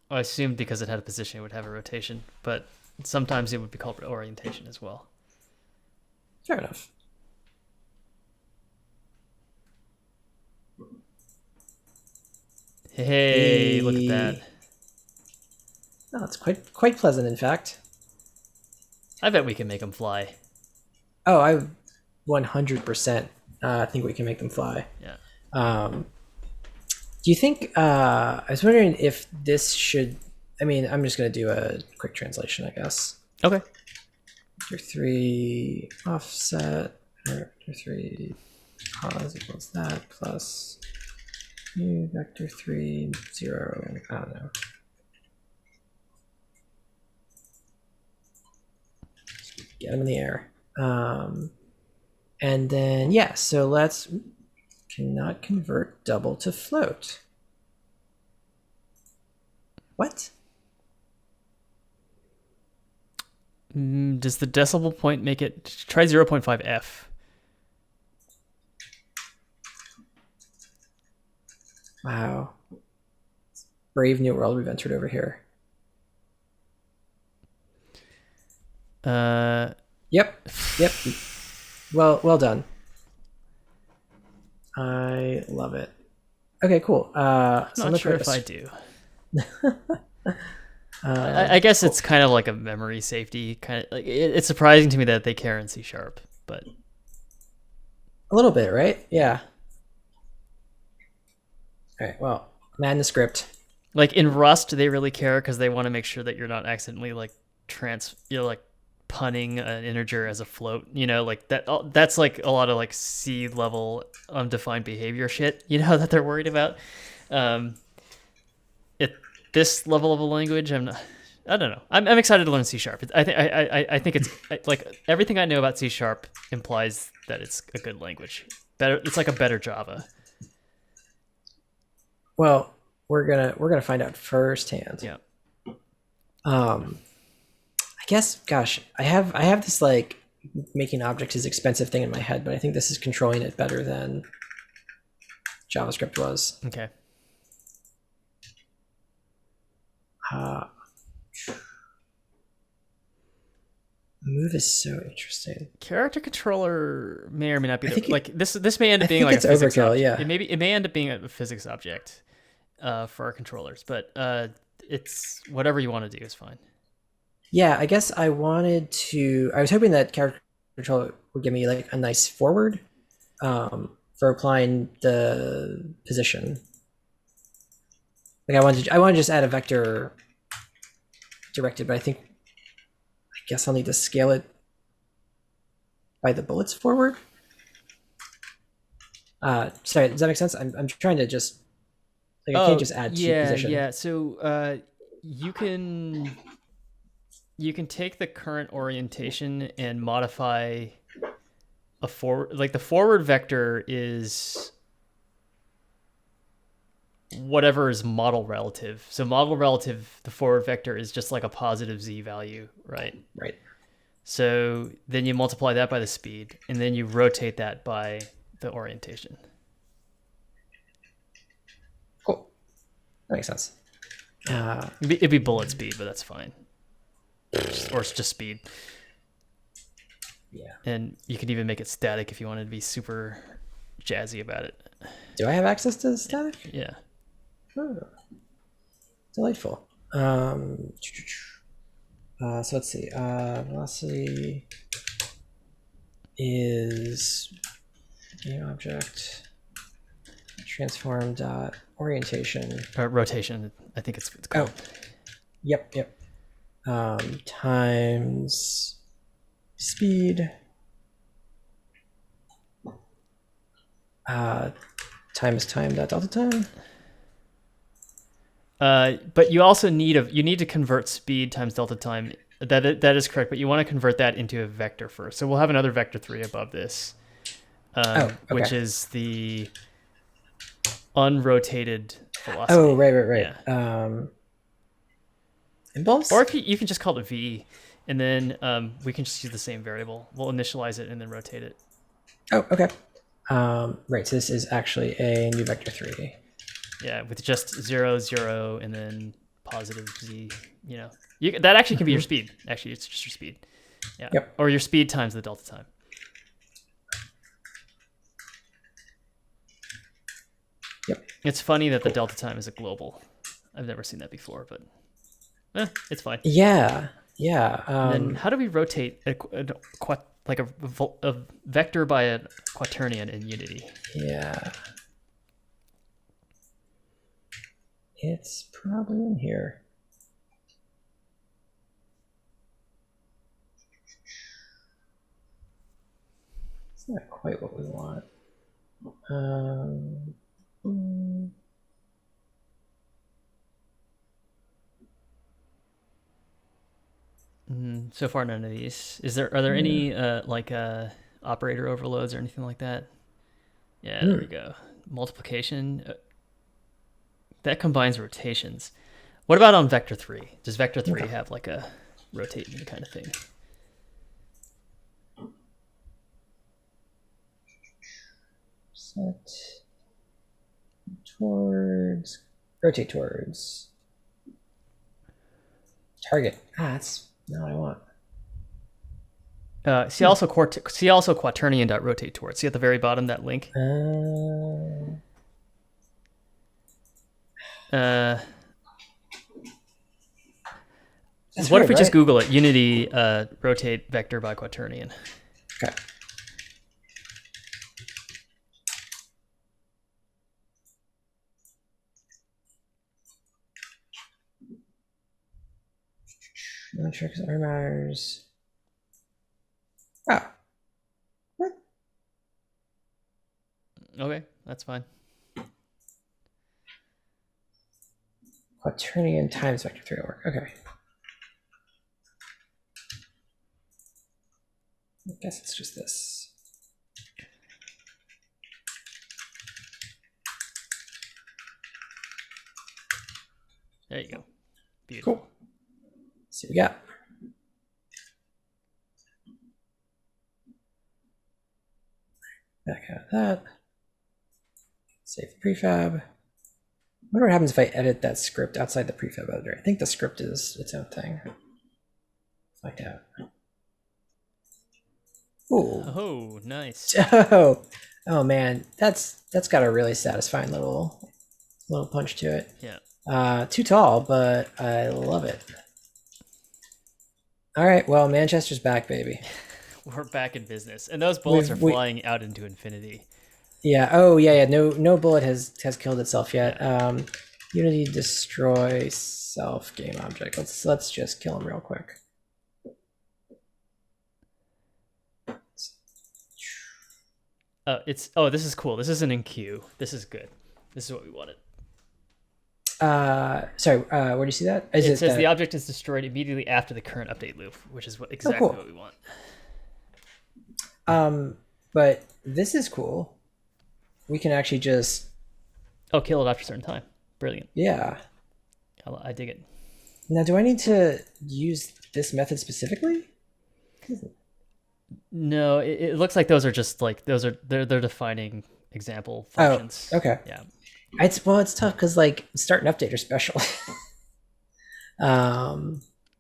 I assumed because it had a position, it would have a rotation, but sometimes it would be called orientation as well. Fair enough. Hey, look at that. Oh, it's quite pleasant, in fact. I bet we can make them fly. Oh, I 100% think we can make them fly. Yeah. Do you think, I was wondering if this should, I'm just going to do a quick translation, I guess. Okay. Vector 3 offset, vector 3 pause equals that plus new vector 3 0, I don't know. Get them in the air. And then, yeah, so let's, cannot convert double to float. What? Does the decimal point make it? Try 0.5f. Wow. Brave new world we've entered over here. Yep. Well done. I love it. Okay, cool. I'm not sure if I do. I guess cool. It's kind of like a memory safety kind of like it's surprising to me that they care in C#, but a little bit, right? Yeah. All right. Well, man, the script. Like in Rust, they really care because they want to make sure that you're not accidentally like like punning an integer as a float. Like that. That's like a lot of like C level undefined behavior shit. That they're worried about. This level of a language, I don't know. I'm excited to learn C#. I think it's like everything I know about C# implies that it's a good language. Better, it's like a better Java. Well, we're gonna find out firsthand. Yeah. I guess, gosh, I have this like making objects is expensive thing in my head, but I think this is controlling it better than JavaScript was. Okay. Move is so interesting. Character controller may or may not be this may end up being like it's a physics overkill. object. Yeah, it may end up being a physics object for our controllers, but it's whatever you want to do is fine. Yeah, I guess I was hoping that character controller would give me like a nice forward for applying the position. Like I want to just add a vector directed, but I think guess I'll need to scale it by the bullets forward. Sorry, does that make sense? I'm trying to just like I can't just add two position. Yeah. So you can take the current orientation and modify a forward, like the forward vector is whatever is model relative. So model relative, the forward vector is just like a positive z value, right? Right. So then you multiply that by the speed, and then you rotate that by the orientation. Cool. That makes sense. It'd be bullet speed, but that's fine. Or it's just speed. Yeah. And you can even make it static if you wanted to be super jazzy about it. Do I have access to static? Yeah. Oh, delightful. So let's see. Velocity is game object transform dot orientation. Rotation, I think it's called. Oh, yep. Times speed. Times time dot delta time. But you also need to convert speed times delta time. That is correct, but you want to convert that into a vector first. So we'll have another vector 3 above this, which is the unrotated velocity. Oh, right. Yeah. Impulse? Or if you can just call it v, and then we can just use the same variable. We'll initialize it and then rotate it. Oh, okay. Right, so this is actually a new vector 3. Yeah, with just 0, 0, and then positive z. That actually can be your speed. Actually, it's just your speed. Yeah. Yep. Or your speed times the delta time. Yep. It's funny that the delta time is a global. I've never seen that before, but it's fine. Yeah. And then how do we rotate a vector by a quaternion in Unity? Yeah. It's probably in here. It's not quite what we want. So far, none of these. Are there any operator overloads or anything like that? Yeah, there we go. Multiplication. That combines rotations. What about on vector 3? Does vector 3 have like a rotating kind of thing? Set towards, rotate towards target. That's not what I want. See also quaternion.rotate towards. See at the very bottom that link. What if we just Google it? Unity rotate vector by quaternion. Okay. No tricks or matters. What? Okay, that's fine. Quaternion times vector 3 will work. Okay. I guess it's just this. There you go. Beautiful. Cool. Let's see what we got. Back out of that. Save the prefab. I wonder what happens if I edit that script outside the prefab editor. I think the script is its own thing. Find out. Ooh. Oh, nice. Oh man, that's got a really satisfying little punch to it. Yeah. Too tall, but I love it. All right, well, Manchester's back, baby. We're back in business, and those bullets are flying out into infinity. Yeah. Oh, yeah. No bullet has killed itself yet. Yeah. Unity destroy self game object. Let's just kill him real quick. This is cool. This isn't in queue. This is good. This is what we wanted. Sorry, where do you see that? It says the object is destroyed immediately after the current update loop, which is exactly what we want. But this is cool. We can actually just kill it after a certain time. Brilliant. Yeah. I dig it. Now, do I need to use this method specifically? No, it looks like those are just like they're defining example functions. Oh, okay. Yeah. It's tough because like start and update are special.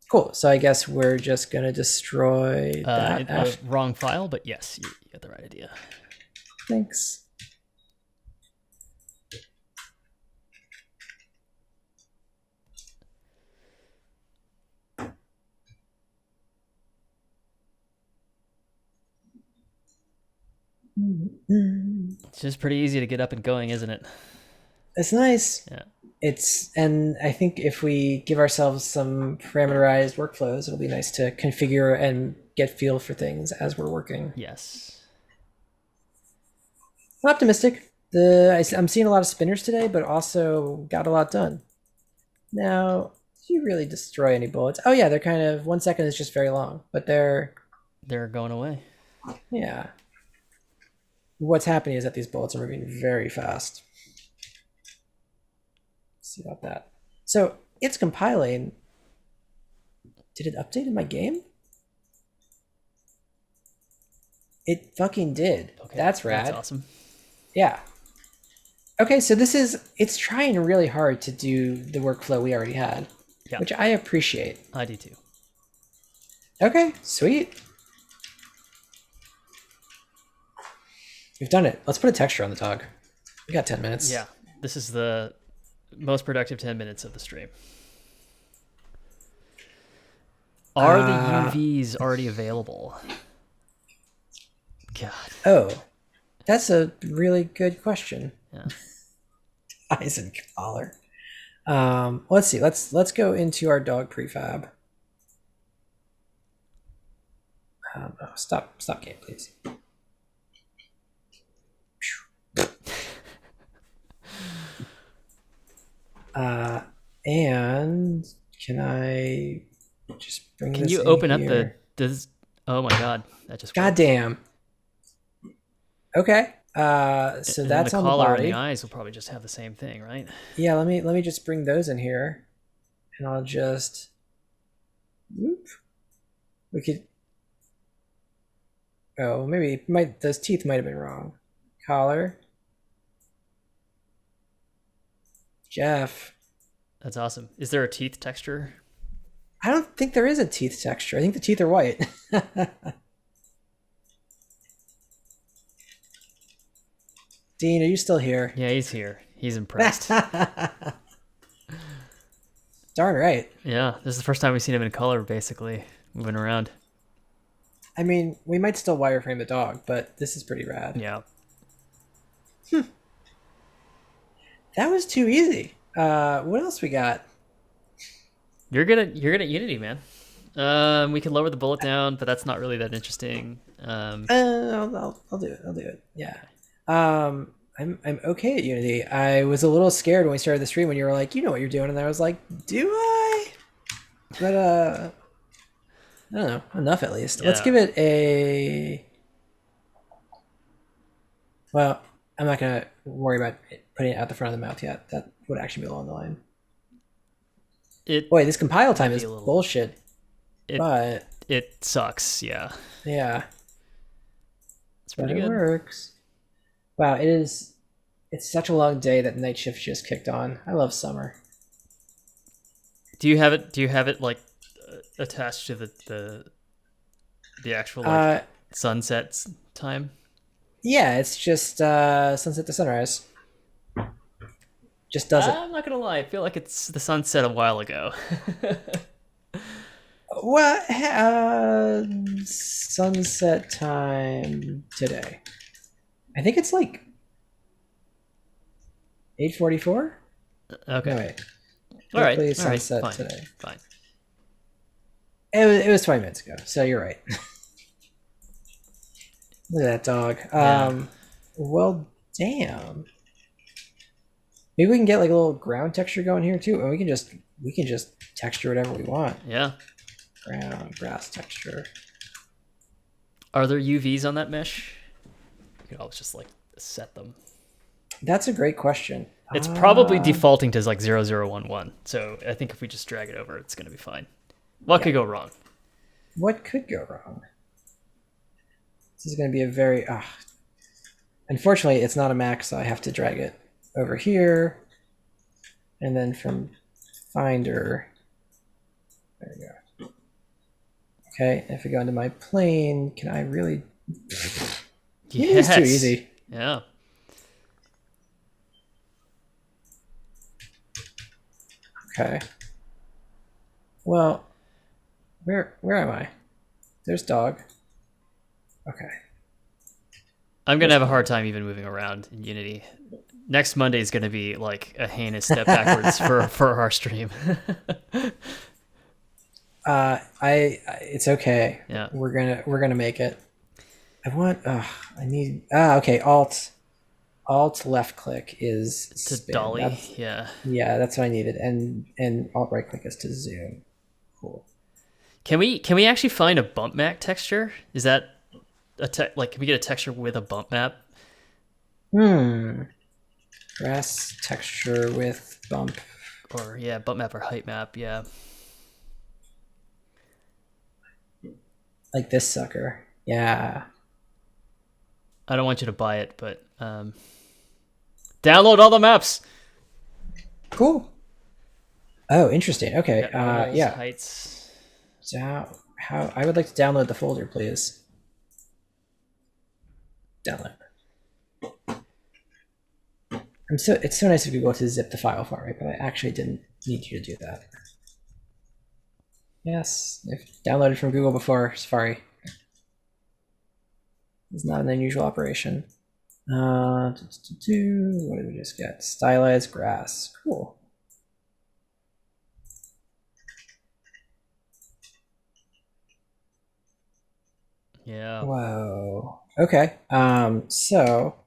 Cool. So I guess we're just gonna destroy that. Wrong file, but yes, you got the right idea. Thanks. It's just pretty easy to get up and going, isn't it? It's nice. Yeah. And I think if we give ourselves some parameterized workflows, it'll be nice to configure and get feel for things as we're working. Yes. I'm optimistic. I'm seeing a lot of spinners today, but also got a lot done. Now, do you really destroy any bullets? Oh yeah, they're kind of 1 second is just very long, but they're going away. Yeah. What's happening is that these bullets are moving very fast. Let's see about that. So it's compiling. Did it update in my game? It fucking did. Okay, that's rad. That's awesome. Yeah. Okay, so it's trying really hard to do the workflow we already had, which I appreciate. I do too. Okay, sweet. We've done it. Let's put a texture on the dog. We got 10 minutes. Yeah, this is the most productive 10 minutes of the stream. Are the UVs already available? God. Oh, that's a really good question. Yeah. Eisen collar. Let's see. Let's go into our dog prefab. Stop game, please. And can I just bring? Can you open up the? Oh my god, that just. Goddamn. Okay. So and that's the on the collar body. and the eyes will probably just have the same thing, right? Yeah. Let me just bring those in here, and I'll just. Whoop. We could. Oh, maybe those teeth might have been wrong. Collar. Jeff. That's awesome. Is there a teeth texture? I don't think there is a teeth texture. I think the teeth are white. Dean, are you still here? Yeah, he's here. He's impressed. Darn right. Yeah, this is the first time we've seen him in color, basically, moving around. I mean, we might still wireframe the dog, but this is pretty rad. Yeah. That was too easy. What else we got? You're good at Unity, man. We can lower the bullet down, but that's not really that interesting. I'll do it. I'll do it. Yeah. I'm okay at Unity. I was a little scared when we started the stream when you were like, you know what you're doing, and I was like, do I? But I don't know, enough at least. Yeah. Let's give it a. Well, I'm not gonna worry about putting it out the front of the mouth yet. That would actually be along the line. Boy, this compile time is bullshit. But it sucks. Yeah. Yeah. It's pretty good. It works. Wow, it's such a long day that night shift just kicked on. I love summer. Do you have it like attached to the actual like sunset time? Yeah, it's just sunset to sunrise. Just does it. I'm not gonna lie, I feel like it's the sunset a while ago. What sunset time today? I think it's like 8:44. Okay. No, wait. All right. Sunset fine. today. Fine. It was 20 minutes ago, so you're right. Look at that dog. Yeah. Well, damn. Maybe we can get like a little ground texture going here too, and we can just texture whatever we want. Yeah. Ground grass texture. Are there UVs on that mesh? You could always just like set them. That's a great question. It's probably defaulting to like 0011. So I think if we just drag it over, it's going to be fine. What could go wrong? What could go wrong? This is going to be a very... unfortunately, it's not a Mac, so I have to drag it over here. And then from Finder... There we go. Okay, if we go into my plane, can I really... Yes. It's too easy. Yeah. Okay. Well, where am I? There's dog. Okay. I'm going to have a hard time even moving around in Unity. Next Monday is going to be like a heinous step backwards for our stream. It's okay. Yeah. We're gonna make it. Okay, alt left click is to spin. dolly. Yeah, that's what I needed. And alt right click is to zoom. Cool. Can we actually find a bump map texture? Is that can we get a texture with a bump map? Grass texture with bump. Or bump map or height map, yeah. Like this sucker. Yeah. I don't want you to buy it, but download all the maps. Cool. Oh, interesting. Okay. Yeah. Heights. How I would like to download the folder, please. Download. It's so nice of Google to zip the file for me, but I actually didn't need you to do that. Yes, I've downloaded from Google before. Safari. It's not an unusual operation. What did we just get? Stylized grass. Cool. Yeah. Whoa. Okay. So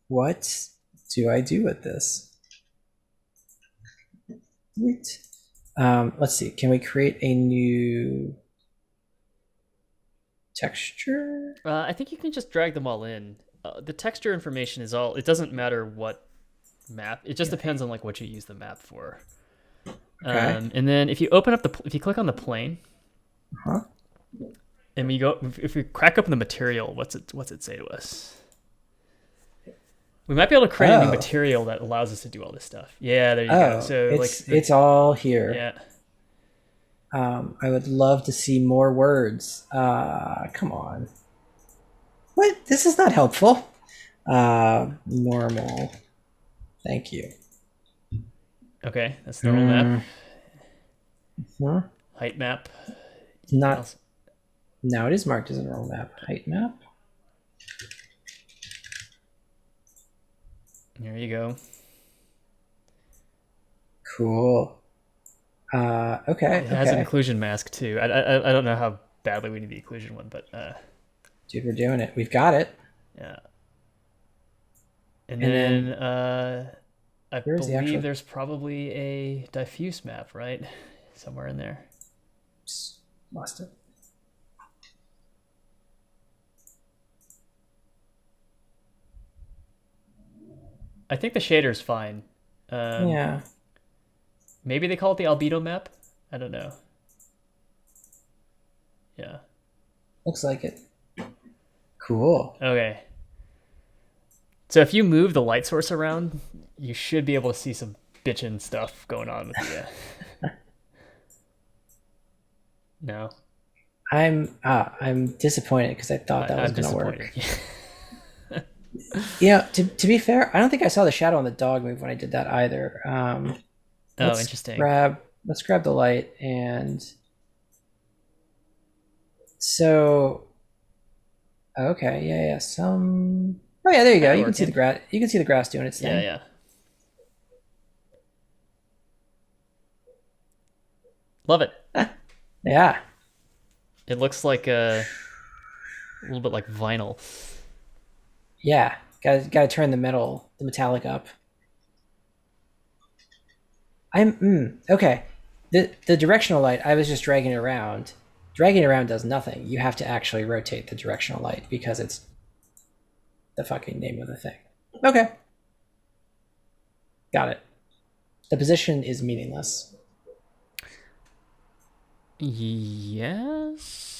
what do I do with this? Wait. Let's see. Can we create a new texture? I think you can just drag them all in. The texture information is all. It doesn't matter what map. It just depends on like what you use the map for. Okay. And then if you click on the plane, and if we crack open the material, what's it say to us? We might be able to create a new material that allows us to do all this stuff. Yeah, there you go. So it's all here. Yeah. I would love to see more words. Come on. What? This is not helpful. Normal. Thank you. Okay, that's the normal map. Height map. Not. Now it is marked as a normal map. Height map. There you go. Cool. Okay. It has an occlusion mask too. I don't know how badly we need the occlusion one, but dude, we're doing it. We've got it. Yeah. And then I believe there's probably a diffuse map, right? Somewhere in there. Lost it. I think the shader's fine. Yeah. Maybe they call it the albedo map. I don't know. Yeah. Looks like it. Cool. Okay. So if you move the light source around, you should be able to see some bitchin' stuff going on with the. No. I'm disappointed because I thought that was going to work. Yeah, to be fair, I don't think I saw the shadow on the dog move when I did that either. Interesting. Let's grab the light and so. Okay, yeah. Oh yeah, there you go. You can see the grass. You can see the grass doing its thing. Yeah. Love it. Yeah. It looks like a little bit like vinyl. Yeah, gotta turn the metallic up. Okay. The directional light, I was just dragging it around. Dragging it around does nothing. You have to actually rotate the directional light because it's the fucking name of the thing. Okay. Got it. The position is meaningless. Yes.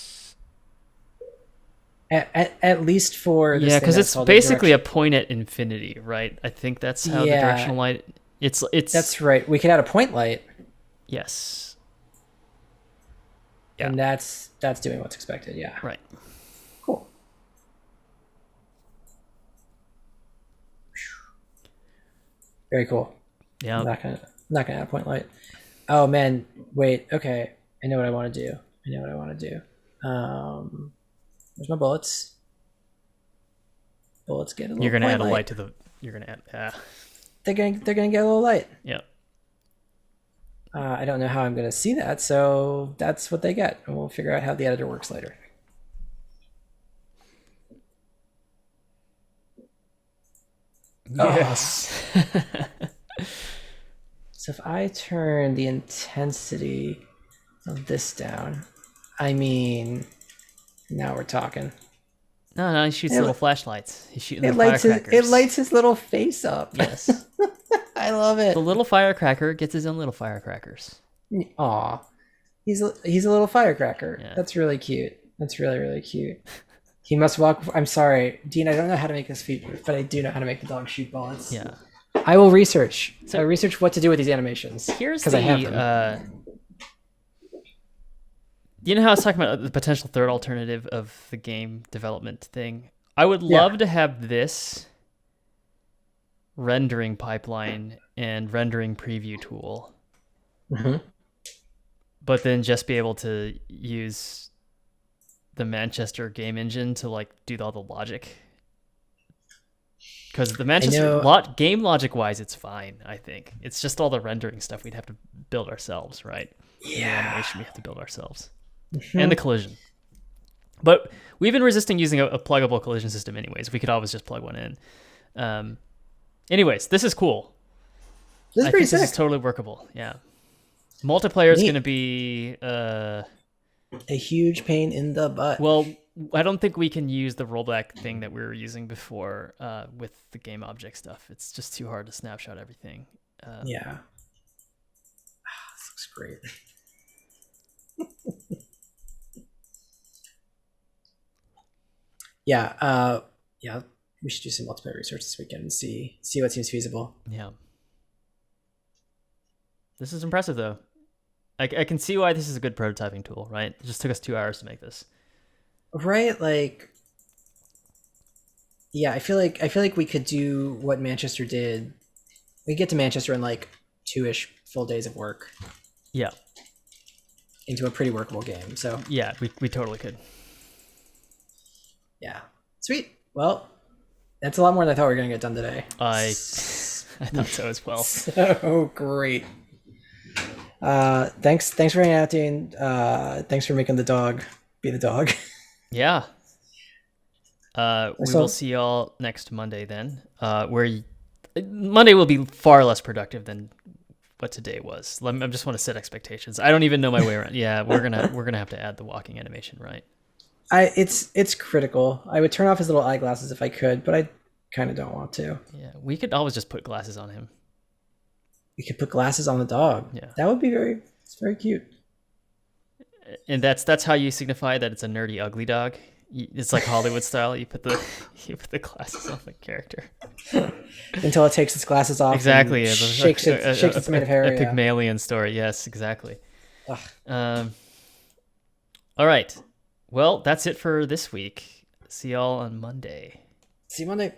At least for this Yeah, thing because that's it's called the basically a direction. point at infinity, right? I think that's how the Yeah, directional light. It's that's right. We could add a point light, yes. Yeah. and that's doing what's expected. Yeah. Right. Cool. Very cool. Yeah. Not gonna add a point light. Oh man, wait. Okay, I know what I want to do. I know what I want to do. Where's my bullets? Bullets get a little. You're gonna point add a light. light to the. You're gonna add. They're gonna get a little light. Yeah. I don't know how I'm gonna see that, so that's what they get, and we'll figure out how the editor works later. Yes. So if I turn the intensity of this down, I mean, now we're talking. No, he shoots little flashlights. He's shooting It the lights firecrackers. it lights his little face up. Yes. I love it. The little firecracker gets his own little firecrackers. Aw, he's a little firecracker. Yeah. That's really cute. That's really really cute. He must walk. I'm sorry, Dean. I don't know how to make this feature, but I do know how to make the dog shoot bullets. Yeah. I will research. So- I research what to do with these animations. Here's because I have them. You know how I was talking about the potential third alternative of the game development thing? I would love to have this rendering pipeline and rendering preview tool, but then just be able to use the Manchester game engine to like do all the logic. Because the Manchester game logic wise, it's fine. I think it's just all the rendering stuff we'd have to build ourselves, right? Yeah. The animation we have to build ourselves. And the collision. But we've been resisting using a pluggable collision system anyways. We could always just plug one in. Anyways, this is cool. This is pretty sick. This is totally workable. Yeah. Multiplayer is Neat. going to be... A huge pain in the butt. well, I don't think we can use the rollback thing that we were using before with the game object stuff. It's just too hard to snapshot everything. Yeah. This looks great. Yeah, we should do some multiplayer research this weekend and see what seems feasible. Yeah. This is impressive, though. I can see why this is a good prototyping tool, right? It just took us 2 hours to make this. Right? Like, yeah, I feel like we could do what Manchester did. We get to Manchester in like 2-ish full days of work. Yeah. Into a pretty workable game. So yeah, we totally could. Yeah. Sweet. Well, that's a lot more than I thought we were gonna get done today. I thought so as well. So great. Thanks for hanging out, Dean. Thanks for making the dog be the dog. Yeah. We will see y'all next Monday then. Monday will be far less productive than what today was. I just want to set expectations. I don't even know my way around. Yeah, we're gonna have to add the walking animation, right? It's critical. I would turn off his little eyeglasses if I could, but I kind of don't want to. Yeah, we could always just put glasses on him. You could put glasses on the dog. Yeah, that would be very cute. And that's how you signify that it's a nerdy, ugly dog. It's like Hollywood style. You put the glasses on the character until it takes its glasses off. Exactly. Shakes its mane of hair. A Pygmalion story. Yes, exactly. All right. Well, that's it for this week. See y'all on Monday. See you Monday.